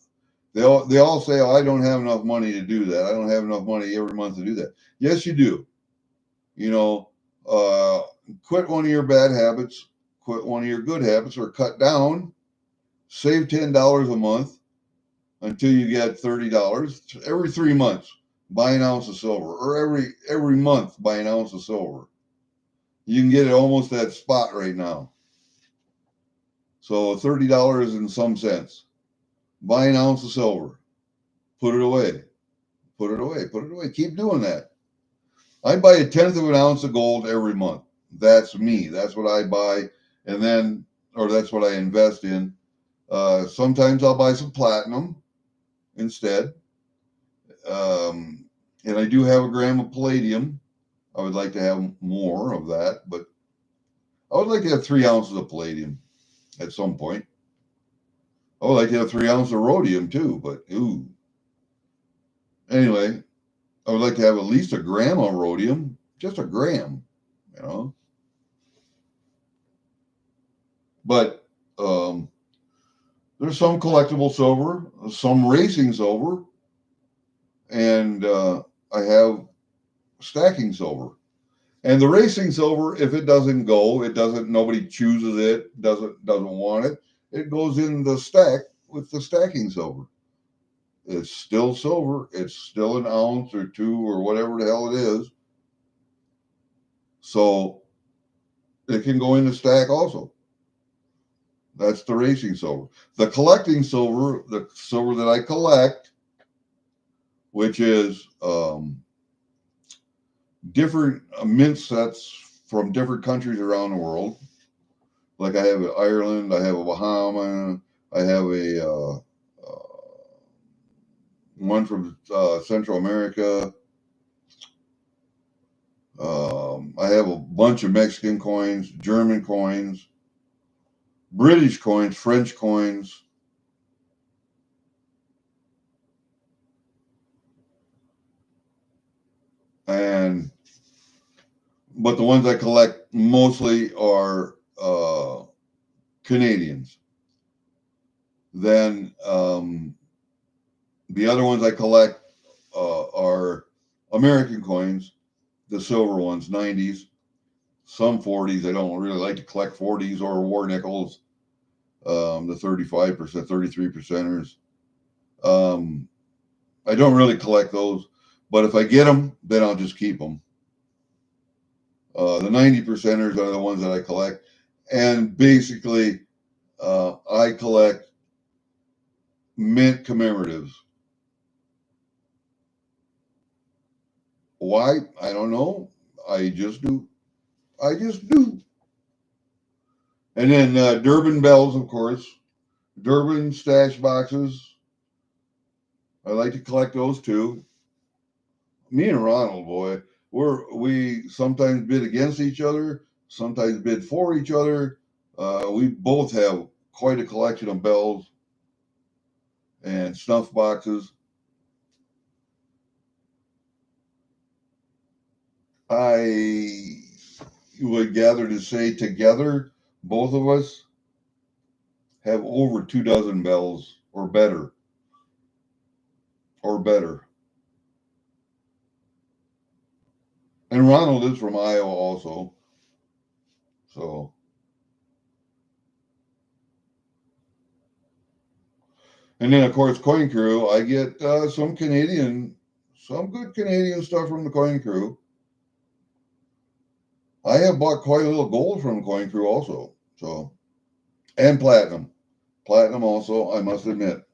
They all say, oh, I don't have enough money to do that. I don't have enough money every month to do that. Yes, you do. You know, uh, quit one of your bad habits, quit one of your good habits, or cut down, save $10 a month until you get $30 every 3 months. Buy an ounce of silver, or every month buy an ounce of silver. You can get it almost at spot right now. So $30 and some cents. Buy an ounce of silver. Put it away. Put it away. Put it away. Keep doing that. I buy 1/10 of an ounce of gold every month. That's me. That's what I buy, and then, or that's what I invest in. Sometimes I'll buy some platinum instead. And I do have a gram of palladium. I would like to have more of that, but I would like to have 3 ounces of palladium at some point. I would like to have 3 ounces of rhodium too, but ooh. Anyway, I would like to have at least a gram of rhodium, just a gram, you know. But there's some collectible silver, some racing silver, and I have stacking silver. And the racing silver, if it doesn't go, it doesn't. Nobody chooses it, doesn't want it. It goes in the stack with the stacking silver. It's still silver. It's still an ounce or two or whatever the hell it is. So it can go in the stack also. That's the racing silver. The collecting silver, the silver that I collect, which is different mint sets from different countries around the world. Like I have Ireland, I have a Bahama, I have a one from Central America. I have a bunch of Mexican coins, German coins, British coins, French coins. And but the ones I collect mostly are Canadians. Then the other ones I collect are American coins, the silver ones, 90s, some 40s. I don't really like to collect 40s or war nickels, the 35%, 33%ers. I don't really collect those, but if I get them, then I'll just keep them. The 90%ers are the ones that I collect. And basically, I collect mint commemoratives. Why? I don't know. I just do. I just do. And then Durbin bells, of course. Durbin stash boxes. I like to collect those too. Me and Ronald, boy, we sometimes bid against each other, sometimes bid for each other. We both have quite a collection of bells and snuff boxes. I would gather to say together, both of us have over 2 dozen bells or better. Or better. And Ronald is from Iowa also. So, and then of course, Coin Crew, I get some good Canadian stuff from the Coin Crew. I have bought quite a little gold from Coin Crew also. So, and platinum. Platinum also, I must admit.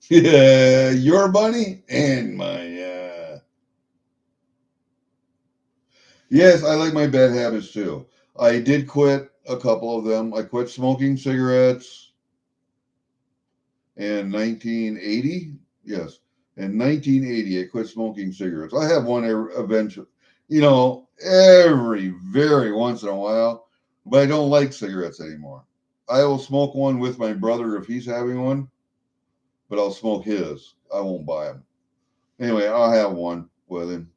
Yeah, your money and my. Yes, I like my bad habits too. I did quit a couple of them. I quit smoking cigarettes in 1980. Yes, in 1980, I quit smoking cigarettes. I have one eventually, every very once in a while, but I don't like cigarettes anymore. I will smoke one with my brother if he's having one, but I'll smoke his. I won't buy him. Anyway, I'll have one with him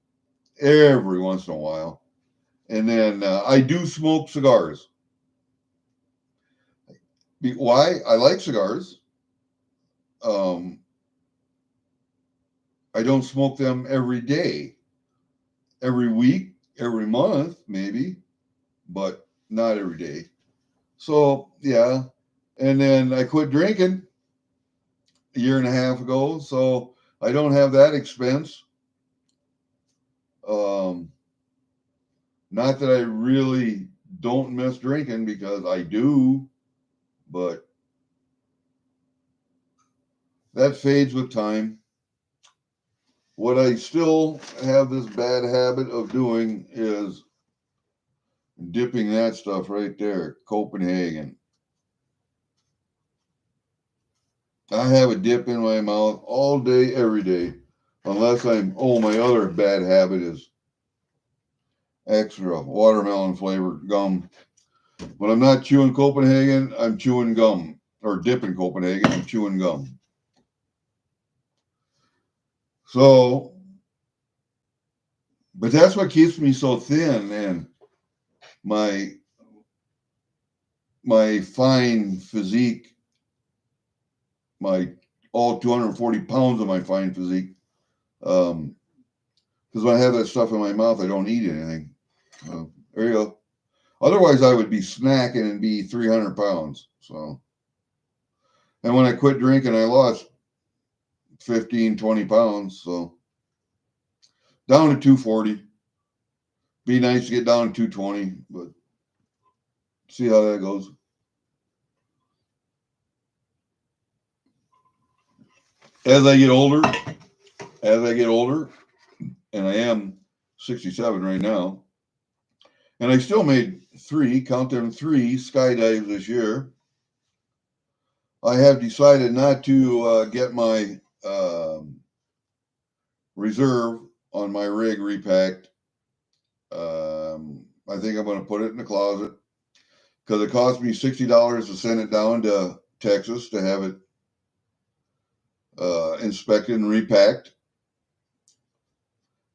every once in a while. And then I do smoke cigars. Why? I like cigars. Um, I don't smoke them every day, every week, every month, maybe, but not every day. So, yeah. And then I quit drinking a year and a half ago. So I don't have that expense. Um, Not that I really don't miss drinking because I do, but that fades with time. What I still have this bad habit of doing is dipping that stuff right there, Copenhagen. I have a dip in my mouth all day, every day, unless my other bad habit is extra watermelon flavored gum. When I'm not chewing Copenhagen, I'm chewing gum, or dipping Copenhagen, I'm chewing gum. So, but that's what keeps me so thin, and my fine physique, my all 240 pounds of my fine physique. Because when I have that stuff in my mouth, I don't eat anything. There you go. Otherwise, I would be snacking and be 300 pounds. So, and when I quit drinking, I lost 15, 20 pounds. So, down to 240. Be nice to get down to 220, but see how that goes. As I get older, and I am 67 right now, and I still made three skydives this year. I have decided not to get my reserve on my rig repacked. I think I'm going to put it in the closet because it cost me $60 to send it down to Texas to have it inspected and repacked,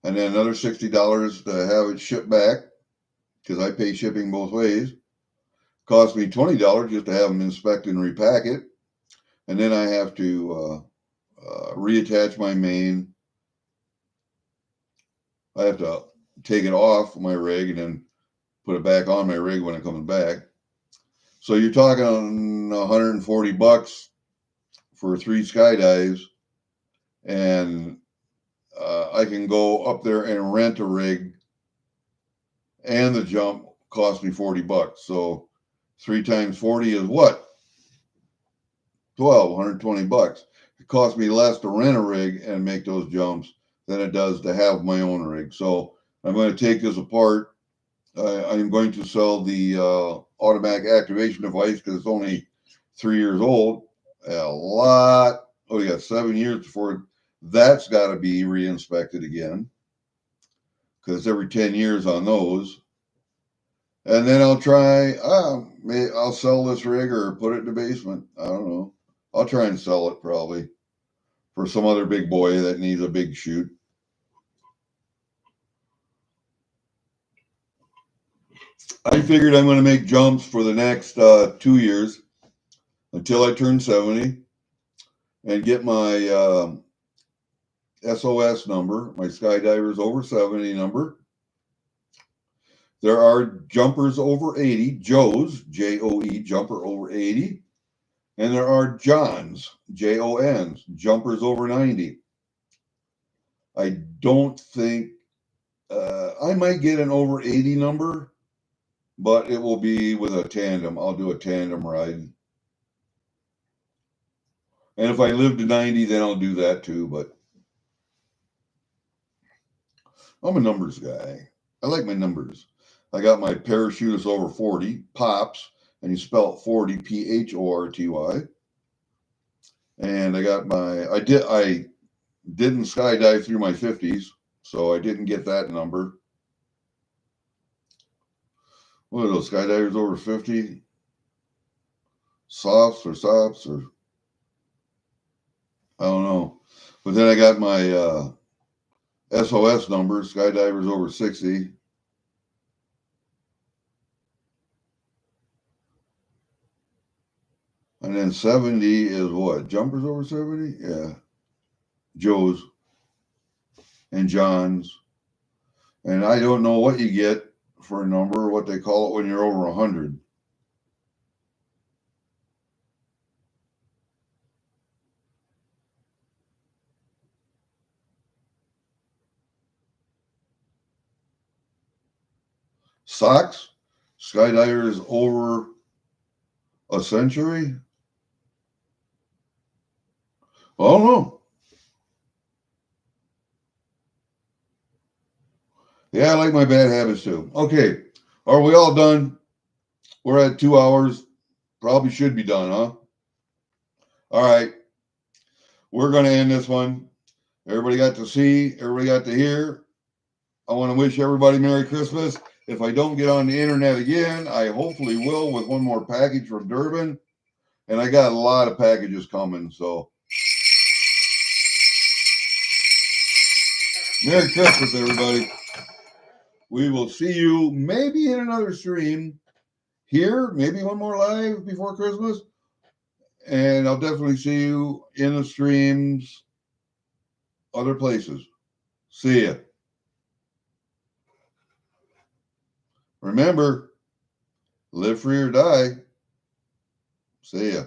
and then another $60 to have it shipped back because I pay shipping both ways. Cost me $20 just to have them inspect and repack it, and then I have to reattach my main. I have to take it off my rig and then put it back on my rig when it comes back. So you're talking $140 for 3 skydives, and I can go up there and rent a rig, and the jump cost me $40. So 3 times 40 is what? 120 bucks. It costs me less to rent a rig and make those jumps than it does to have my own rig. So I'm going to take this apart. I'm going to sell the automatic activation device because it's only 3 years old. We got 7 years before that's got to be re-inspected again because it's every 10 years on those. And then I'll try, I'll sell this rig or put it in the basement. I don't know. I'll try and sell it probably for some other big boy that needs a big shoot. I figured I'm going to make jumps for the next 2 years until I turn 70 and get my SOS number, my Skydivers over 70 number. There are jumpers over 80, Joes, J-O-E, jumper over 80. And there are Johns, J-O-Ns, jumpers over 90. I don't think, I might get an over 80 number, but it will be with a tandem. I'll do a tandem ride. And if I live to 90, then I'll do that too, but I'm a numbers guy. I like my numbers. I got my parachutist over 40, Pops, and you spell it 40, P-H-O-R-T-Y. And I got my, I didn't skydive through my 50s, so I didn't get that number. What are those skydivers over 50? Softs or I don't know. But then I got my SOS number, skydivers over 60. And then 70 is what? Jumpers over 70? Yeah. Joes and Johns. And I don't know what you get for a number, what they call it when you're over 100. Socks? Skydivers over a century? I don't know. Yeah, I like my bad habits too. Okay. Are we all done? We're at 2 hours. Probably should be done, huh? All right. We're going to end this one. Everybody got to see. Everybody got to hear. I want to wish everybody Merry Christmas. If I don't get on the internet again, I hopefully will with one more package from Durbin. And I got a lot of packages coming, so Merry Christmas, everybody. We will see you maybe in another stream here, maybe one more live before Christmas. And I'll definitely see you in the streams other places. See ya. Remember, live free or die. See ya.